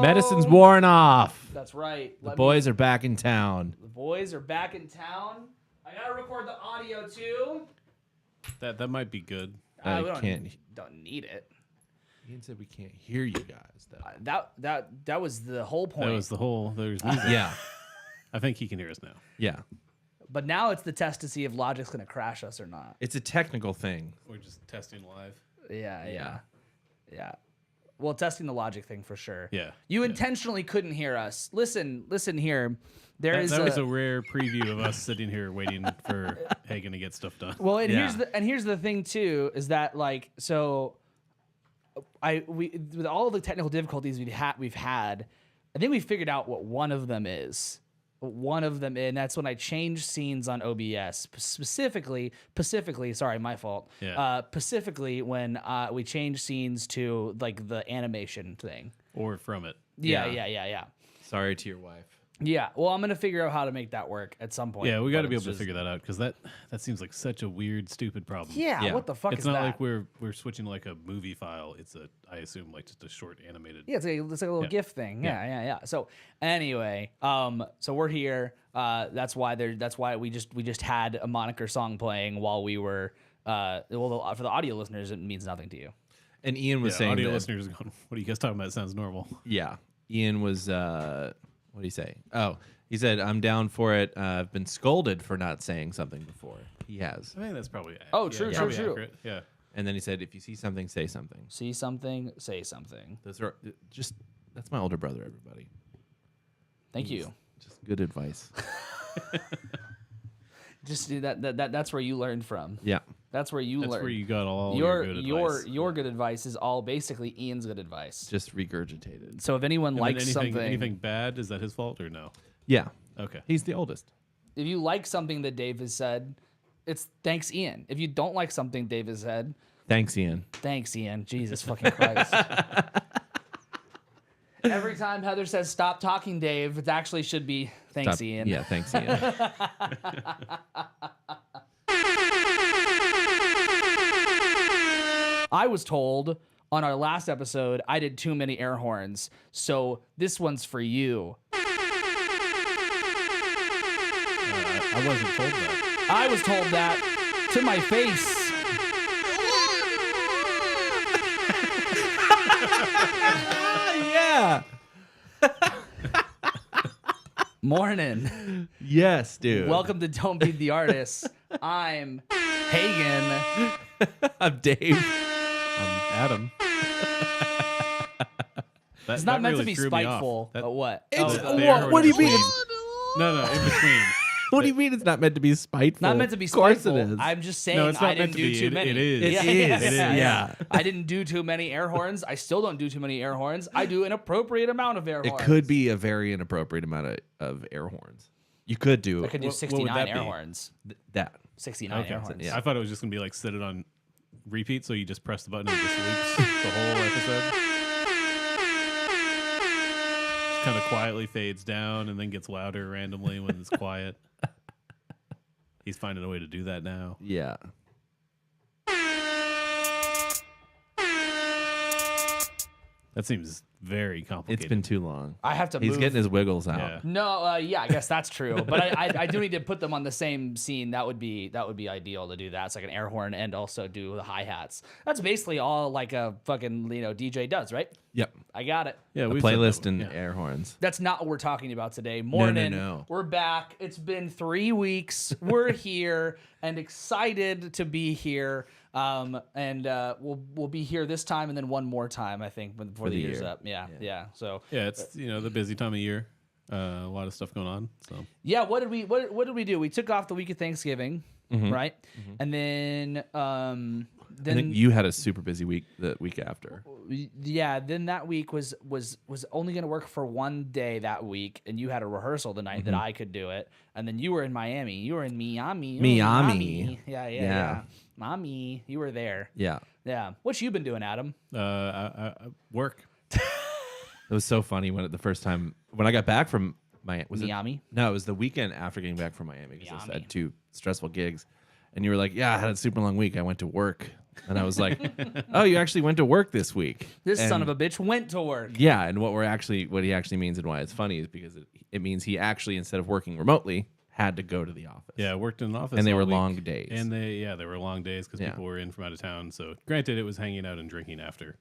Medicine's worn off. That's right. The boys are back in town. The boys are back in town. I gotta record the audio too. That might be good. I We can't. don't need it. Ian said we can't hear you guys though. That was the whole point. That was the whole. There's music. Yeah. I think he can hear us now. Yeah. But now it's the test to see if Logic's gonna crash us or not. It's a technical thing. We're just testing live. Yeah. Well, testing the Logic thing for sure. Yeah. You intentionally couldn't hear us. Listen here. That was a rare preview of us sitting here waiting for Hagen to get stuff done. Well, and Yeah. here's the thing too is that like so we with all the technical difficulties we've had, I think we figured out what one of them is. One of them, and that's when I changed scenes on OBS specifically. Sorry, my fault. Yeah. Specifically when we changed scenes to like the animation thing. Or from it. Yeah. Sorry to your wife. Yeah, well, I'm gonna figure out how to make that work at some point. Yeah, we got to but be it's able to just- figure that out because that seems like such a weird, stupid problem. Yeah, what the fuck It's is not that? like we're switching like a movie file. It's I assume like just a short animated. Yeah, it's like a little GIF thing. Yeah. So anyway, so we're here. That's why we just had a Moniker song playing while we were. For the audio listeners, it means nothing to you. And Ian was saying audio that, listeners are going, what are you guys talking about? It sounds normal. Yeah. Ian was what did he say? Oh, he said, I'm down for it. I've been scolded for not saying something before. He has. I think that's probably True. accurate. Yeah. And then he said, if you see something, say something. See something, say something. Those are just, that's my older brother, everybody. Thank you. Just good advice. Just do that. That's where you learned from. Yeah. That's where you That's learned. where you got all your your good advice. your good advice is all basically Ian's good advice. Just regurgitated. So if anyone And then likes something, anything bad, is that his fault or no? Yeah. Okay. He's the oldest. if you like something that Dave has said, it's thanks Ian. If you don't like something Dave has said, Thanks, Ian. thanks Ian. Jesus fucking Christ. Every time Heather says stop talking, Dave, it actually should be thanks Stop- Ian. Yeah, thanks, Ian. I was told on our last episode I did too many air horns, so this one's for you. I wasn't told that. I was told that to my face. Yeah. Morning. Yes, dude. Welcome to Don't Be the Artist. I'm Hagen. I'm Dave. Adam. It's not meant to be spiteful, but what? What do you mean? No, in between. What do you mean it's not meant to be spiteful? Not meant to be Of course spiteful. it is. I'm just saying No, it's not I didn't meant to do be. too It- many. it is. It is. Yeah. I didn't do too many air horns. I still don't do too many air horns. I do an appropriate amount of air It horns. could be a very inappropriate amount of air horns. You could do I could do What would 69 that air be? horns. that. 69 Okay. air horns. Yeah. I thought it was just gonna be like set it on repeat, so you just press the button and it just loops the whole episode. Just kind of quietly fades down and then gets louder randomly when it's quiet. He's finding a way to do that now. Yeah. That seems very complicated. It's been too long. I have to He's move. getting his wiggles out. Yeah. No, yeah, I guess that's true. But I do need to put them on the same scene. That would be ideal to do that. It's like an air horn and also do the hi hats. That's basically all like a fucking DJ does, right? Yep. I got it. Yeah, A we've said playlist that one. and air horns. That's not what we're talking about today. Morning. no. We're back. It's been 3 weeks. We're here and excited to be here. We'll be here this time and then one more time, I think, before the the year's year. up. Yeah. So Yeah, it's the busy time of year. A lot of stuff going on. So yeah, what did we do? We took off the week of Thanksgiving, right? And then I think you had a super busy week the week after. then that week was only going to work for one day that week, and you had a rehearsal the night that I could do it, and then you were in Miami. You were in Miami. Yeah. Mommy, you were there. Yeah. Yeah. What you been doing, Adam? I work. It was so funny when the first time when I got back from Miami? No, it was the weekend after getting back from Miami because I Miami. had 2 stressful gigs. And you were like, yeah, I had a super long week. I went to work And I was like, oh, you actually went to work this week. This son And- of a bitch went to work. Yeah, and what he actually means and why it's funny is because it means he actually, instead of working remotely, had to go to the office. Yeah, I worked in an office. And they all were week, long days. And they were long days because Yeah. people were in from out of town. So granted, it was hanging out and drinking after.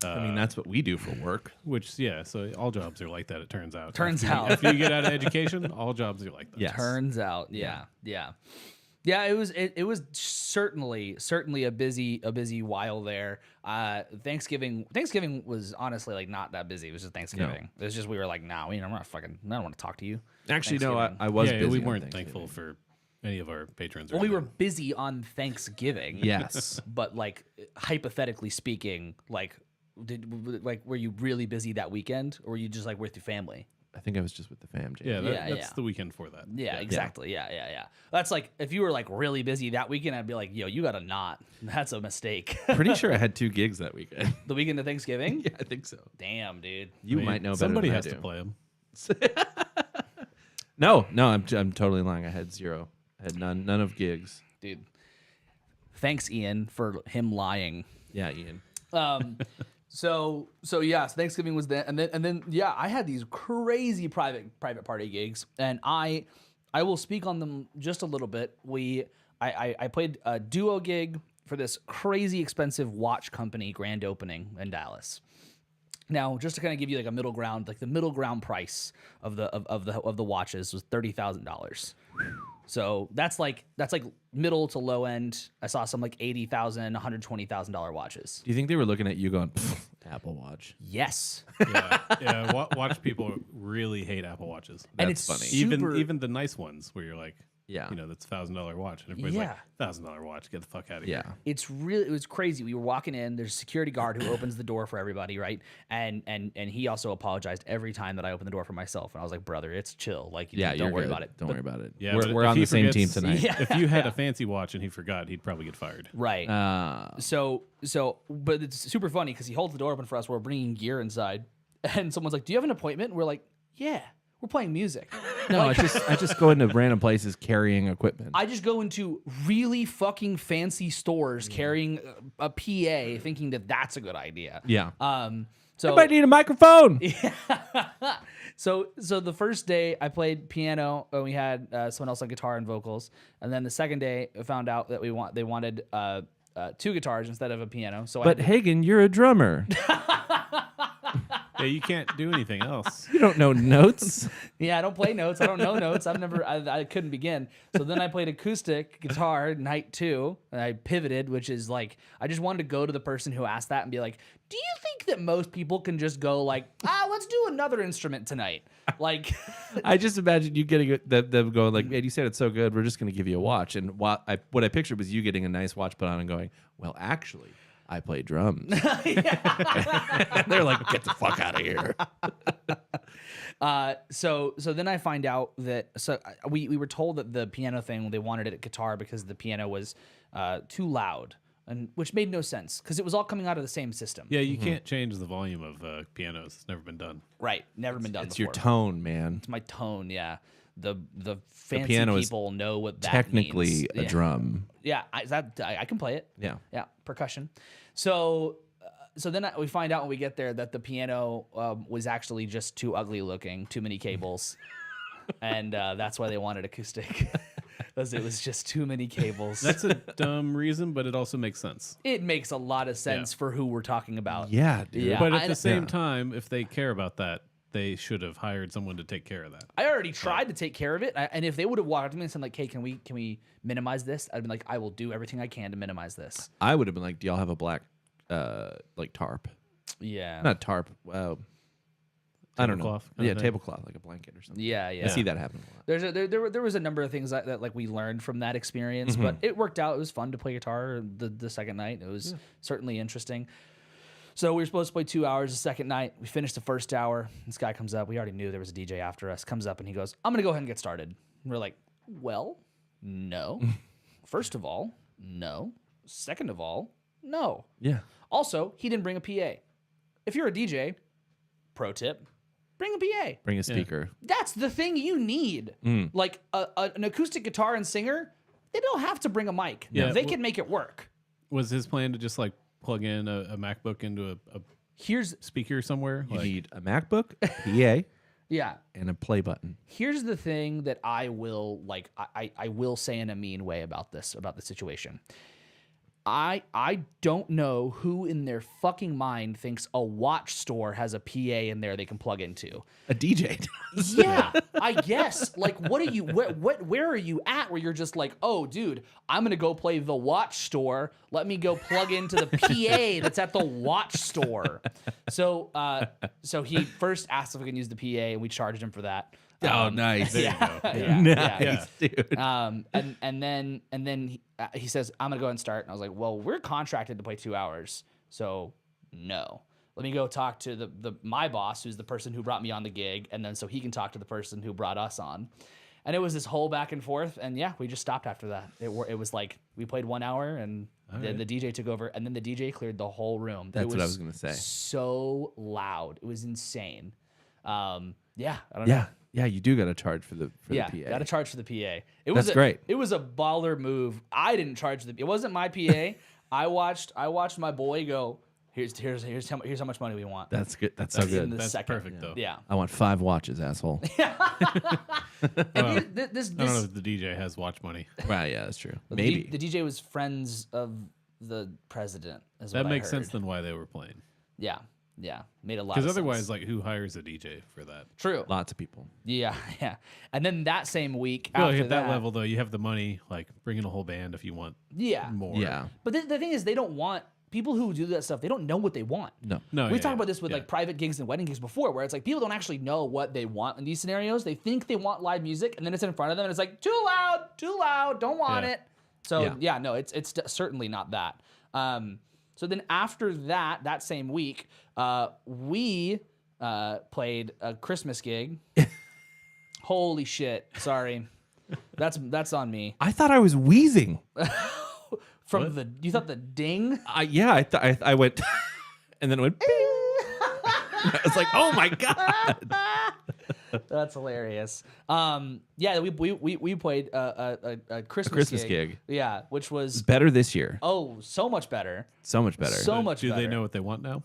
I mean, that's what we do for work. Which, yeah, so all jobs are like that, it turns out. Turns After you- out. After you get out of education, all jobs are like that. Yes. Turns out, yeah. It was certainly a busy while there. Thanksgiving was honestly like not that busy. It was just Thanksgiving. It was just we were like, nah, I don't want to talk to you. Actually, no, Thanksgiving. I was Yeah, busy. we on weren't Thanksgiving. thankful for any of our patrons. or Well, we were anything. busy on Thanksgiving. Yes. But like hypothetically speaking, like were you really busy that weekend, or were you just like with your family? I think I was just with the fam, Jay. Yeah, Yeah, that's yeah. the weekend for that. Yeah, exactly. Yeah. That's like if you were like really busy that weekend, I'd be like, yo, you got a knot. That's a mistake. Pretty sure I had 2 gigs that weekend. The weekend of Thanksgiving? Yeah, I think so. Damn, dude. You I mean, might know better somebody than has I do. to play them. No, I'm totally lying. I had 0. I had none of gigs. Dude. Thanks, Ian, for him lying. Yeah, Ian. So yeah, so Thanksgiving was then, and then yeah, I had these crazy private party gigs, and I will speak on them just a little bit. I played a duo gig for this crazy expensive watch company grand opening in Dallas. Now, just to kind of give you like a middle ground, like the middle ground price of the watches was $30,000. So that's like middle to low end. I saw some like $80,000, $120,000 watches. Do you think they were looking at you going, Apple Watch? Yes. Yeah. Watch people really hate Apple Watches. And That's it's funny. super, Even the nice ones where you're like, Yeah. that's $1,000 watch, and everybody's Yeah. like, $1,000 watch, get the fuck out of Yeah. here. it was crazy. We were walking in. There's a security guard who opens the door for everybody, right? And he also apologized every time that I opened the door for myself. And I was like, brother, it's chill. Like, Yeah, don't you're worry good. about it. Don't But- worry about it. Yeah, but we're if on he the same team forgets- tonight. Yeah. If you had a fancy watch and he forgot, he'd probably get fired. Right. But it's super funny because he holds the door open for us. We're bringing gear inside, and someone's like, "Do you have an appointment?" And we're like, "Yeah, we're playing music." No, I just go into random places carrying equipment. I just go into really fucking fancy stores carrying a PA, thinking that that's a good idea. yeah. So I might need a microphone. So the first day I played piano, and we had someone else on guitar and vocals, and then the second day I found out that they wanted 2 guitars instead of a piano. So But Hagen, you're a drummer. Yeah, you can't do anything else. You don't know notes. yeah, I don't play notes. I don't know notes. I couldn't begin. So then I played acoustic guitar night 2, and I pivoted, which is like I just wanted to go to the person who asked that and be like, "Do you think that most people can just go like, let's do another instrument tonight?" Like, I just imagine you getting them going like, "Man, you said it's so good. We're just going to give you a watch." And what I pictured was you getting a nice watch put on and going, "Well, actually, I play drums." And they're like, "Get the fuck out of here." So then I find out that we were told that the piano thing, they wanted it at guitar because the piano was too loud, and which made no sense because it was all coming out of the same system. Yeah, you can't change the volume of pianos. It's never been done. Right. Never been done It's before. your tone, man. It's my tone, yeah. The fancy piano is people know what that Technically means. a Yeah. drum. Yeah, I can play it. Yeah. Yeah, percussion. So then we find out when we get there that the piano was actually just too ugly looking, too many cables, and that's why they wanted acoustic, because it was just too many cables. That's a dumb reason, but it also makes sense. It makes a lot of sense for who we're talking about. Yeah, dude. Yeah. But I- at the same yeah. time, if they care about that, they should have hired someone to take care of that. I already tried to take care of it, and if they would have walked up to me and said like, "Hey, can we minimize this?" I'd been like, "I will do everything I can to minimize this." I would have been like, "Do y'all have a black, like tarp? Yeah. Not tarp. I don't know. Tablecloth kind of Yeah, thing? tablecloth, like a blanket or something. Yeah. I see that happen a lot. There was a number of things that like we learned from that experience, but it worked out. It was fun to play guitar the second night. It was certainly interesting. So we were supposed to play 2 hours the second night. We finished the first hour. This guy comes up. We already knew there was a DJ after us. Comes up and he goes, "I'm gonna go ahead and get started." And we're like, "Well, no. First of all, no. Second of all, no." Yeah. Also, he didn't bring a PA. If you're a DJ, pro tip, bring a PA. Bring a speaker. That's the thing you need. Like an acoustic guitar and singer, they don't have to bring a mic. Yeah, They well- can make it work. Was his plan to just like plug in a MacBook into a Here's speaker somewhere? You Like, need a MacBook, a PA, yeah. and a play button. Here's the thing that I will like. I will say in a mean way about the situation. I don't know who in their fucking mind thinks a watch store has a PA in there they can plug into. A DJ does. Yeah, I guess. Like, what are you? Where are you at? Where you're just like, oh, dude, I'm gonna go play the watch store. Let me go plug into the PA that's at the watch store. So he first asked if we can use the PA, and we charged him for that. Oh, nice. there you Yeah, go. yeah, Nice, yeah. dude. And then he says, I'm gonna go ahead and start. And I was like, well, we're contracted to play 2 hours, so no. Let me go talk to my boss, who's the person who brought me on the gig, and then so he can talk to the person who brought us on. And it was this whole back and forth, and yeah, we just stopped after that. It was like we played 1 hour, and the DJ took over, and then the DJ cleared the whole room. That's It what I was gonna say. So loud, it was insane. Yeah, I don't know. Yeah. Yeah, you do got to charge for the PA. Got to charge for the PA. It That's great. It was a baller move. I didn't charge it wasn't my PA. I watched my boy go. Here's how much money we want. That's good. That's so in good. the That's second. perfect, though. Yeah. I want 5 watches, asshole. And this I don't know if the DJ has watch money. Right, yeah, that's true. the Maybe. the DJ was friends of the president. Is That what makes I sense heard. then why they were playing. Yeah, made a lot. Of Because otherwise, sense. like, who hires a DJ for that? True. Lots of people. Yeah. And then that same week, I feel after like at that level, though, you have the money. Like, bring in a whole band if you want yeah. more. Yeah. But the thing is, they don't want people who do that stuff. They don't know what they want. No. No, We yeah, talked about yeah, this with yeah. like private gigs and wedding gigs before, where it's like people don't actually know what they want in these scenarios. They think they want live music, and then it's in front of them, and it's like too loud, don't want Yeah. it. So Yeah. yeah, no, it's certainly not that. So then after that same week, we played a Christmas gig. Holy shit! Sorry, that's on me. I thought I was wheezing. From you thought the ding? I went, and then it went. I was like, oh my god. That's hilarious. Yeah, we played a Christmas gig. Yeah, which was Better this year. so much better. So much better. So much Do better. they know what they want now?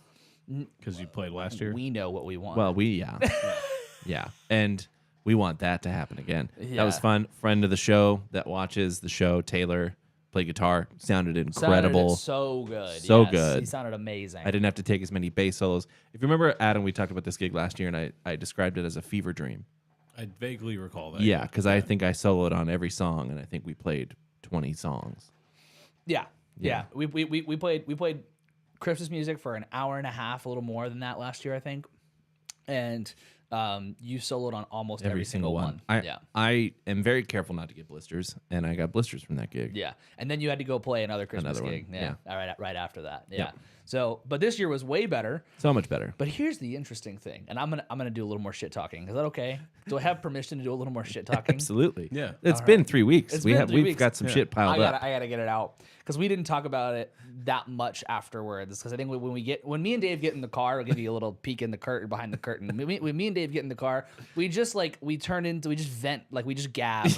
Because you played last year. We know what we want. Well, yeah. And we want that to happen again. That was Yeah. fun. Friend of the show that watches the show, Taylor, played guitar, sounded Sounded incredible. so good. So yes. good. He sounded amazing. I didn't have to take as many bass solos. If you remember, Adam, we talked about this gig last year, and I described it as a fever dream. I vaguely recall that. Yeah, because I think I soloed on every song, and I think we played 20 songs. Yeah. Yeah. We played Christmas music for an hour and a half, a little more than that last year, I think. And you soloed on almost Every single one. I am very careful not to get blisters, and I got blisters from that gig. Yeah, and then you had to go play another Christmas Another one, gig. Yeah, yeah. all right after that. Yeah. Yeah. So, but this year was way better. So much better. But here's the interesting thing, and I'm gonna do a little more shit talking. Is that okay? Do I have permission to do a little more shit talking? Absolutely. Yeah. It's been 3 weeks. It's been 3 we've weeks. got some shit piled up. I gotta get it out because we didn't talk about it that much afterwards. Because I think when me and Dave get in the car, I'll give you a little peek in the curtain behind the curtain. When me and Dave get in the car, we just vent, like we just gab.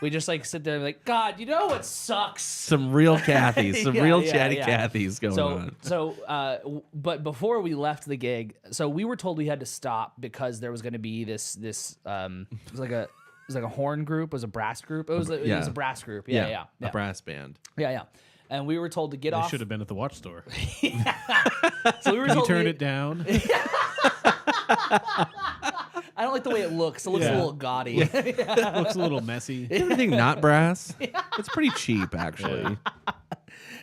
We just like sit there and be like, God, you know what sucks? Some real Cathys, some Yeah, real yeah, chatty yeah. Cathys going on. But before we left the gig, so we were told we had to stop because there was going to be this it was like a horn group, it was a brass group. It was a brass group. Yeah. A brass band. Yeah. And we were told to get They off. should have been at the watch store. So we were You told turn it down. I don't like the way it looks. It looks a Yeah. little gaudy. Looks a little messy. Everything not brass. It's pretty cheap, actually.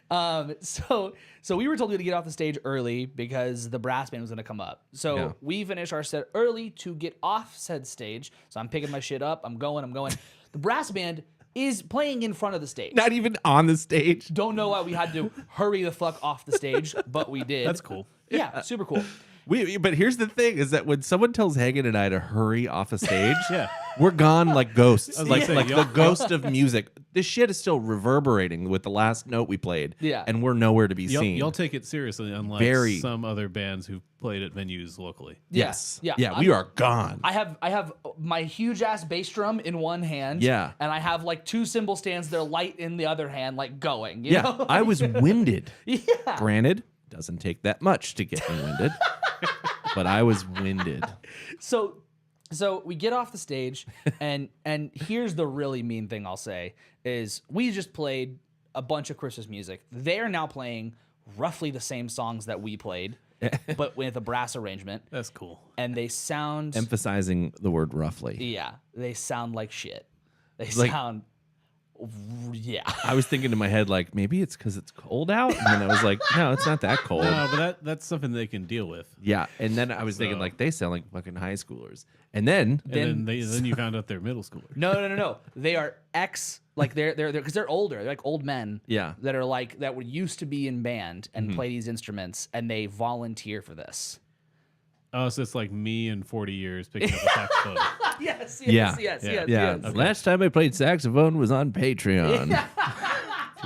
So we were told we had to get off the stage early because the brass band was going to come up. So Yeah. we finished our set early to get off said stage. So I'm picking my shit up. I'm going. The brass band is playing in front of the stage. Not even on the stage. Don't know why we had to hurry the fuck off the stage, but we did. That's cool. Yeah, super cool. But here's the thing: is that when someone tells Hagen and I to hurry off a stage, Yeah. we're gone like ghosts, was like gonna say, like the y'all- ghost of music. This shit is still reverberating with the last note we played, Yeah. and we're nowhere to be seen. Y'all take it seriously, unlike Very. some other bands who've played at venues locally. yes, Yeah. yeah, we are gone. I have my huge ass bass drum in one hand. Yeah. And I have like 2 cymbal stands that are light in the other hand, like going. You Yeah, know? I was winded. Yeah. Granted, doesn't take that much to get me winded, but I was winded. So we get off the stage, and here's the really mean thing I'll say is we just played a bunch of Christmas music. They are now playing roughly the same songs that we played, but with a brass arrangement, That's cool. and they sound Emphasizing the word roughly. yeah, they sound like shit. They Like- sound yeah. I was thinking in my head, like, maybe it's because it's cold out. And then I was like, no, it's not that cold. No, but that's something they can deal with. Yeah. And then I was thinking, So- like, they sound like fucking high schoolers. And then, And then you found out they're middle schoolers. No. They are like they're because they're older. They're like old men. Yeah. That are like that would used to be in band and play these instruments, and they volunteer for this. Oh, so it's like me in 40 years picking up a saxophone. Yes. Yeah. Yeah. Last time I played saxophone was on Patreon.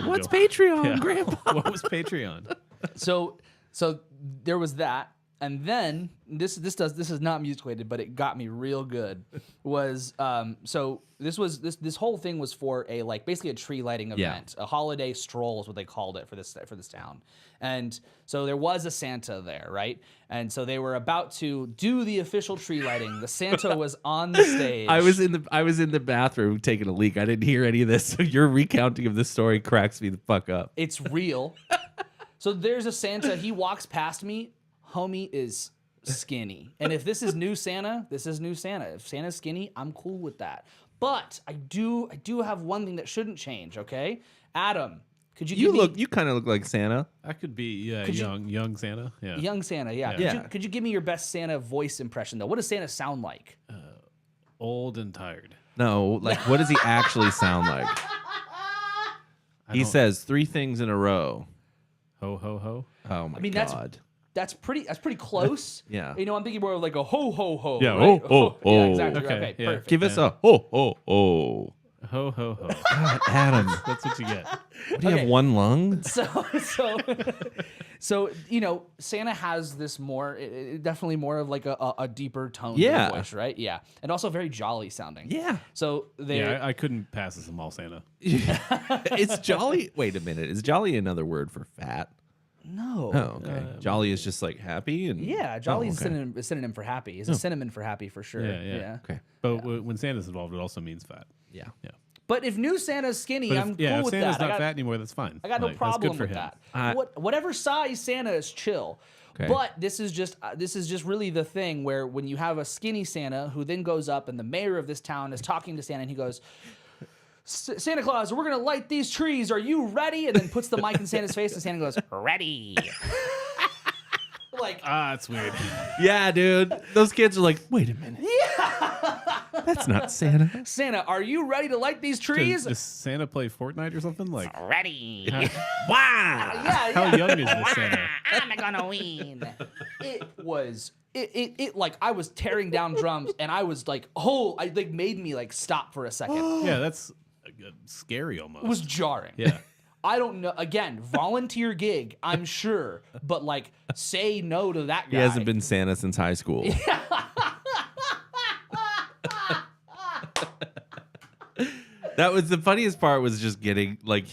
What's Patreon, Yeah. Grandpa? What was Patreon? So there was that, and then this is not music related, but it got me real good. Was so this whole thing was for a like basically a tree lighting event, a holiday stroll is what they called it for this town, and so there was a Santa there, right? And so they were about to do the official tree lighting. The Santa was on the stage. I was in the bathroom taking a leak. I didn't hear any of this. So your recounting of this story cracks me the fuck up. It's real. So there's a Santa. He walks past me. Homie is skinny. And if this is new Santa, this is new Santa. If Santa's skinny, I'm cool with that. But I do have one thing that shouldn't change, okay? Adam, could you give me You kind of look like Santa. I could be Could you- young Santa. Yeah. young Santa, yeah. Yeah. Could you give me your best Santa voice impression though? What does Santa sound like? Old and tired. No, like what does he actually sound like? He don't- says 3 things in a row. Ho ho ho. Oh my I mean, god. that's pretty close. Yeah. You know, I'm thinking more of like a ho ho ho. Yeah, right? ho, ho, Yeah, ho. exactly. Okay, Okay, yeah. perfect. Give us a ho ho ho. Ho ho ho. God, Adam, That's what you get. what, do you Okay. have one lung? So you know, Santa has this definitely more of like a deeper tone to Yeah. the voice, right? Yeah, and also very jolly sounding. Yeah. So they Yeah, I couldn't pass as a mall Santa. It's jolly. Wait a minute. Is jolly another word for fat? no. Oh, okay. Jolly is just like happy and Yeah, jolly is okay. a synonym for happy. Is a synonym for happy for sure. Yeah. Okay. But when Santa's involved, it also means fat. Yeah. Yeah. But if new Santa's skinny, But I'm if cool if with Santa's that. not fat anymore, that's fine. I got no Like, that's problem good for with him. that. Whatever size Santa is chill. Okay. But this is just really the thing where when you have a skinny Santa who then goes up and the mayor of this town is talking to Santa and he goes, Santa Claus, we're gonna light these trees. Are you ready? And then puts the mic in Santa's face and Santa goes, ready. Like, Ah, it's weird. Yeah, dude. Those kids are like, wait a minute. Yeah. That's not Santa. Santa, are you ready to light these trees? Does Santa play Fortnite or something? Like, Ready. Wow. Yeah, how young is this Santa? I'm gonna win. It was it like I was tearing down drums and I was like, I like made me like stop for a second. Yeah, that's scary almost. It was jarring. Yeah. I don't know. Again, volunteer gig, I'm sure, but like, say no to that guy. He hasn't been Santa since high school. That was the funniest part, was just getting like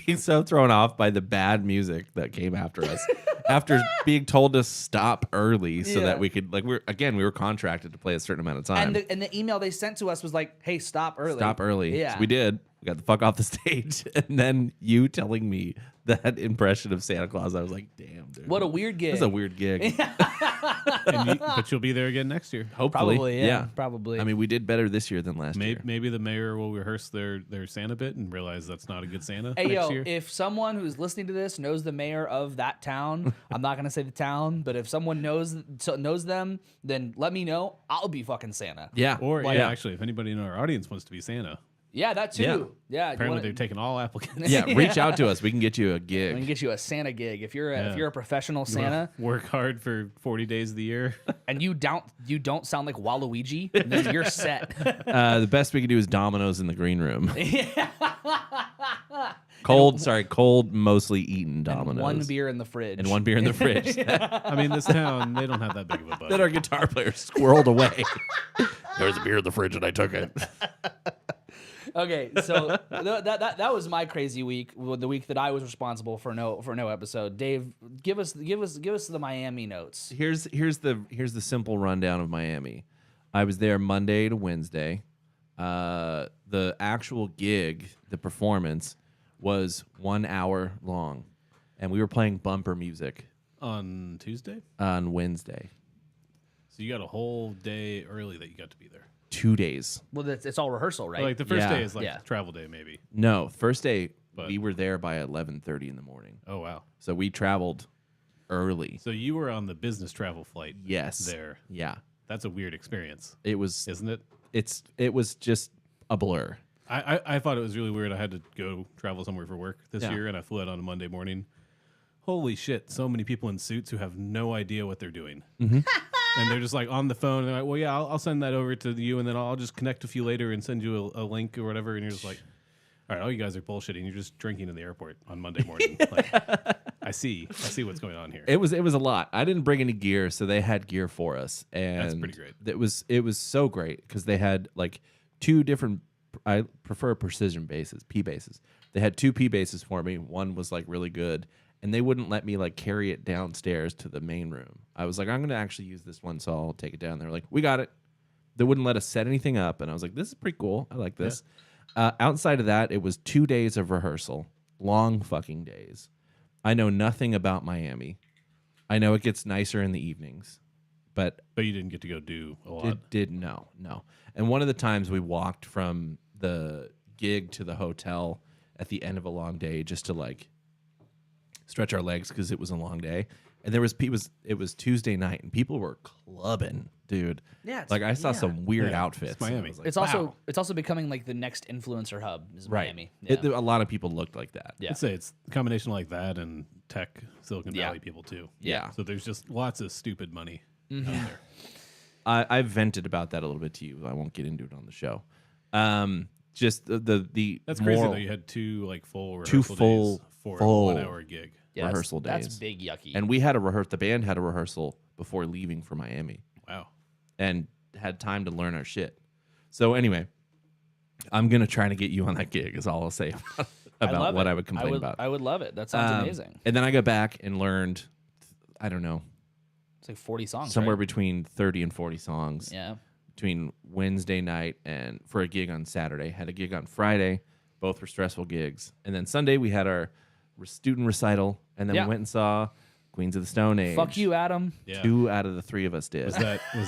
being so thrown off by the bad music that came after us. After being told to stop early so Yeah. that we could, like, we were contracted to play a certain amount of time. And the email they sent to us was like, "Hey, stop early." Stop early. Yeah, So we did. We got the fuck off the stage. And then you telling me that impression of Santa Claus, I was like, damn, dude. What a weird gig. That's a weird gig. But you'll be there again next year. Hopefully. Probably, yeah, probably. I mean, we did better this year than last year. Maybe the mayor will rehearse their Santa bit and realize that's not a good Santa Hey, next yo, year. if someone who's listening to this knows the mayor of that town, I'm not going to say the town, but if someone knows them, then let me know. I'll be fucking Santa. Yeah. Or Like- yeah, actually, if anybody in our audience wants to be Santa, Yeah, that too. Yeah, Apparently, they're taking all applicants. Yeah, reach out to us. We can get you a we can gig. get you a Santa gig if you're Yeah. if you're a professional You wanna Santa work hard for 40 days of the year. and you don't sound like Waluigi, then you're set. The best we can do is Domino's in the green room. Cold, mostly eaten Domino's. One beer in the fridge. And one beer in the fridge I mean, this town, they don't have that big of a that budget. our guitar player squirreled away. There was a beer in the fridge and I took it. Okay, so that was my crazy week. The week that I was responsible for no episode. Dave, give us the Miami notes. Here's the simple rundown of Miami. I was there Monday to Wednesday. The actual gig, the performance, was 1 hour long, and we were playing bumper music On Tuesday? on Wednesday. So you got a whole day early that you got to be there. 2 days. Well, it's all rehearsal, right? Like the first Yeah. day is like Yeah. travel day, maybe. No, first day But- we were there by 11:30 in the morning. Oh, wow. So we traveled early. So you were on the business travel flight Yes. there. Yeah. That's a weird experience, It was isn't it? it was just a blur. I thought it was really weird. I had to go travel somewhere for work this Yeah. year, and I flew out on a Monday morning. Holy shit! So many people in suits who have no idea what they're doing, and they're just like on the phone. And they're like, "Well, yeah, I'll send that over to you, and then I'll just connect with you later and send you a link or whatever." And you're just like, "All right, all you guys are bullshitting. You're just drinking in the airport on Monday morning." Like, I see what's going on here. It was a lot. I didn't bring any gear, so they had gear for us, and pretty great. It was so great because they had like two different. I prefer precision bases, P bases. They had two P bases for me. One was like really good, and they wouldn't let me like carry it downstairs to the main room. I was like, I'm gonna actually use this one, so I'll take it down. They were like, we got it. They wouldn't let us set anything up, and I was like, this is pretty cool. I like this. Outside of that, it was 2 days of rehearsal, long fucking days. I know nothing about Miami. I know it gets nicer in the evenings, but But you didn't get to go do a lot. no. And one of the times we walked from the gig to the hotel at the end of a long day just to like stretch our legs because it was a long day. And there was it was Tuesday night and people were clubbing, dude. Yeah, it's- like I saw yeah. some weird Yeah, outfits. it's Miami. and I was like, It's wow. also becoming like the next influencer hub is right. Miami. Yeah. A lot of people looked like that. Yeah. I'd say it's a combination like that and tech, Silicon Yeah. Valley people too. Yeah. So there's just lots of stupid money Mm-hmm. out there. I've vented about that a little bit to you. I won't get into it on the show. Just the That's crazy moral though. You had two like full Two rehearsal full- days for full a 1 hour gig. Yeah, that's- rehearsal That's days. big yucky. And we had a the band had a rehearsal before leaving for Miami Wow. and had time to learn our shit. So anyway, I'm gonna try to get you on that gig. Is all I'll say about love what it. I would complain about. I would love it. That sounds amazing. And then I got back and learned, I don't know, It's like 40 songs. somewhere right? between 30 and 40 songs. Yeah. Between Wednesday night and for a gig on Saturday. Had a gig on Friday. Both were stressful gigs. And then Sunday we had our student recital, and then Yeah. we went and saw Queens of the Stone Age. Fuck you, Adam. Yeah. 2 out of the 3 of us did. Was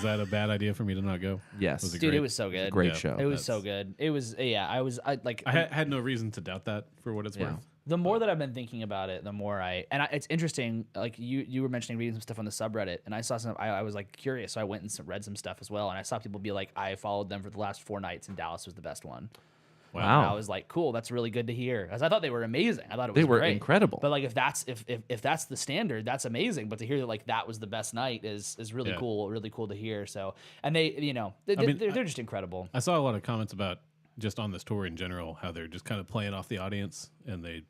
that a bad idea for me to not go? Yes. Was it Dude, great? it was so good. Great Yeah. show. It was so good. It was I had no reason to doubt that for what it's Yeah. worth. the more that I've been thinking about it, the more it's interesting. Like you were mentioning reading some stuff on the subreddit, and I saw some. I was like curious, so I went and read some stuff as well, and I saw people be like, I followed them for the last 4 nights, and Dallas was the best one. Wow. And I was like, cool, that's really good to hear, as I thought they were amazing. I thought it was They were great. incredible. But like if that's the standard, that's amazing. But to hear that like that was the best night is really Yeah. cool, really cool to hear. So and they they're just incredible. I saw a lot of comments about just on this tour in general, how they're just kind of playing off the audience, and they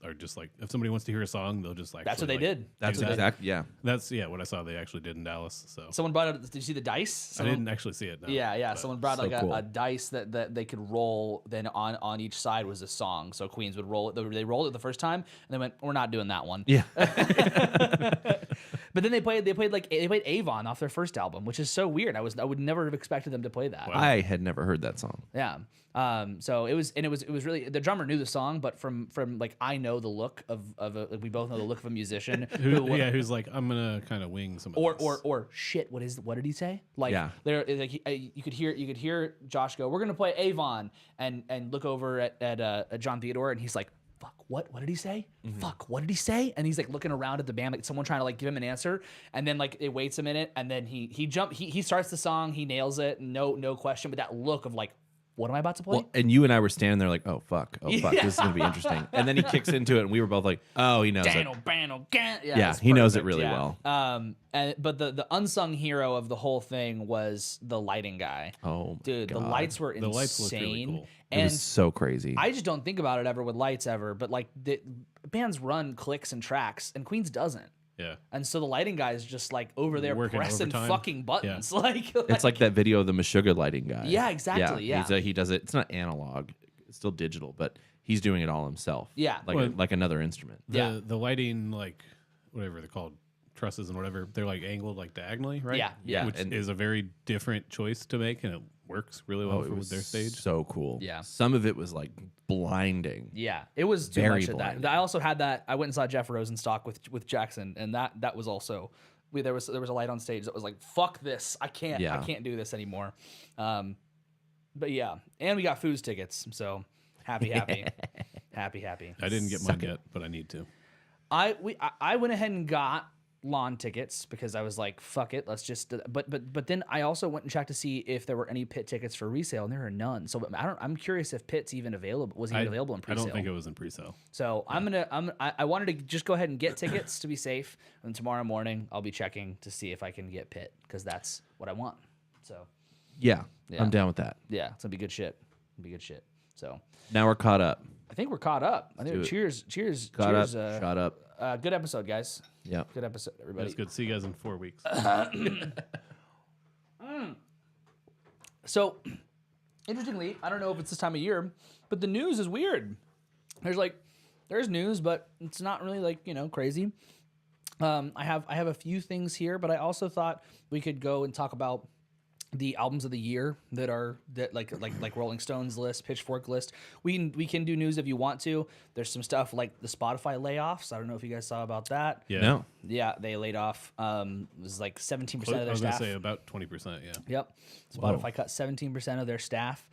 are just like, if somebody wants to hear a song, they'll just like. That's what they did. That's do that. exactly, yeah. That's what I saw they actually did in Dallas. So Someone brought out. Did you see the dice? I didn't actually see it. No, Yeah. but- Someone brought so like cool. a dice that they could roll. Then on each side was a song. So Queens would roll it. They rolled it the first time, and they went, "We're not doing that one." Yeah. But then they played Avon off their first album, which is so weird. I would never have expected them to play that. I had never heard that song. Yeah. So it was really, the drummer knew the song, but from like I know the look of we both know the look of a musician who's like, I'm gonna kind of wing some of this. or shit. What did he say? Like Yeah. there, like you could hear Josh go, "We're gonna play Avon," and look over at John Theodore, and he's like, "Fuck, what did he say? Fuck, what did he say?" And he's like looking around at the band, like someone trying to like give him an answer, and then like it waits a minute, and then he starts the song, he nails it, no question, but that look of like, what am I about to play? Well, and you and I were standing there like, oh fuck, this is gonna be interesting. And then he kicks into it, and we were both like, oh, he knows it. Yeah, it's he knows it perfect, really yeah. well. But the unsung hero of the whole thing was the lighting guy. Oh, my dude, the God. lights were The insane. lights looked really cool. It And was so crazy. I just don't think about it ever with lights ever. But like the bands run clicks and tracks, and Queens doesn't. Yeah. And so the lighting guy is just like over there Working pressing overtime. fucking buttons. Like It's like that video of the Meshuggah lighting guy. Yeah, exactly, yeah. He does it. It's not analog. It's still digital, but he's doing it all himself. Yeah. Like Well, like another instrument. Yeah. The lighting, like whatever they're called, trusses and whatever, they're like angled like diagonally, right? Yeah, yeah. Which And- is a very different choice to make, and it works really well Oh, it for was their stage. so cool. Yeah. Some of it was like blinding. Yeah, it was too Very much of that. blinding. I also had that. I went and saw Jeff Rosenstock with Jackson, and that was also. There was a light on stage that was like, fuck this, I can't do this anymore. But yeah, and we got Foos tickets, so happy. happy. I didn't get mine yet, but I need to. I went ahead and got lawn tickets because I was like, fuck it, let's just. But then I also went and checked to see if there were any pit tickets for resale, and there are none. So I'm curious if pit's even available. Was even available in I presale? don't think it was in pre-sale. So I wanted to just go ahead and get tickets to be safe, and tomorrow morning I'll be checking to see if I can get pit because that's what I want. So Yeah, Yeah. I'm down with that. yeah, it's gonna be good shit. It'll be good shit. So Now we're caught up. I think we're caught up. I think do it. cheers. Caught cheers. up. Shot up. Good episode, guys. Yeah. Good episode, everybody. It's good. See you guys in 4 weeks. So, interestingly, I don't know if it's this time of year, but the news is weird. There's news, but it's not really like, crazy. I have a few things here, but I also thought we could go and talk about the albums of the year that like Rolling Stones list, Pitchfork list. We can do news if you want to. There's some stuff like the Spotify layoffs. I don't know if you guys saw about that. Yeah. No. Yeah, they laid off. It was like 17% of I their was going to staff. say about 20%, yeah. Yep. Spotify cut 17% of their staff.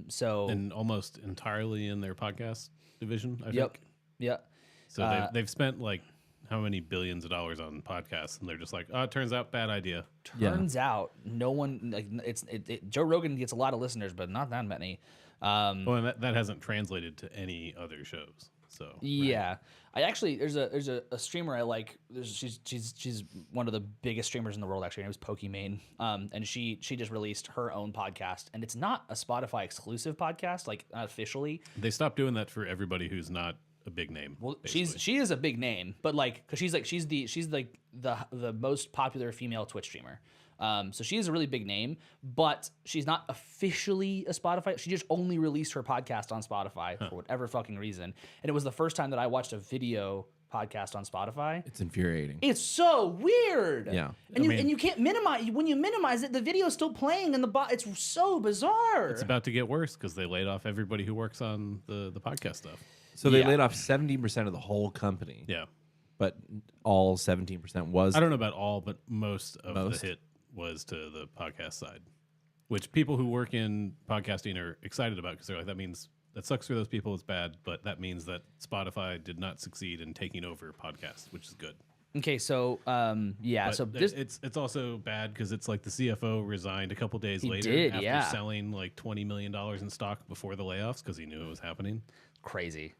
So And almost entirely in their podcast division, I yep. think. Yep. So they've spent like how many billions of dollars on podcasts, and they're just like, oh, it turns out bad idea. Turns out no one like Joe Rogan gets a lot of listeners, but not that many. Well, and that hasn't translated to any other shows. So Yeah, I actually there's a streamer I like. She's one of the biggest streamers in the world. Actually, her name is Pokimane. And she just released her own podcast, and it's not a Spotify exclusive podcast, like not officially. they stopped doing that for everybody who's not a big name. Well, basically. she is a big name, but like, cause she's like the most popular female Twitch streamer. So she is a really big name, but she's not officially a Spotify. She just only released her podcast on Spotify for whatever fucking reason, and it was the first time that I watched a video podcast on Spotify. It's infuriating. It's so weird. Yeah. and I mean- you can't minimize when you minimize it. The video's still playing, and it's so bizarre. It's about to get worse because they laid off everybody who works on the podcast stuff. So they Yeah. laid off 70% of the whole company. Yeah. But all 17% was. I don't know about all, but most of Most? the hit was to the podcast side, which people who work in podcasting are excited about because they're like, that sucks for those people. It's bad, but that means that Spotify did not succeed in taking over podcasts, which is good. Okay, so yeah, But so this it's also bad because it's like the CFO resigned a couple days later did, after yeah. selling like $20 million in stock before the layoffs because he knew it was happening. crazy.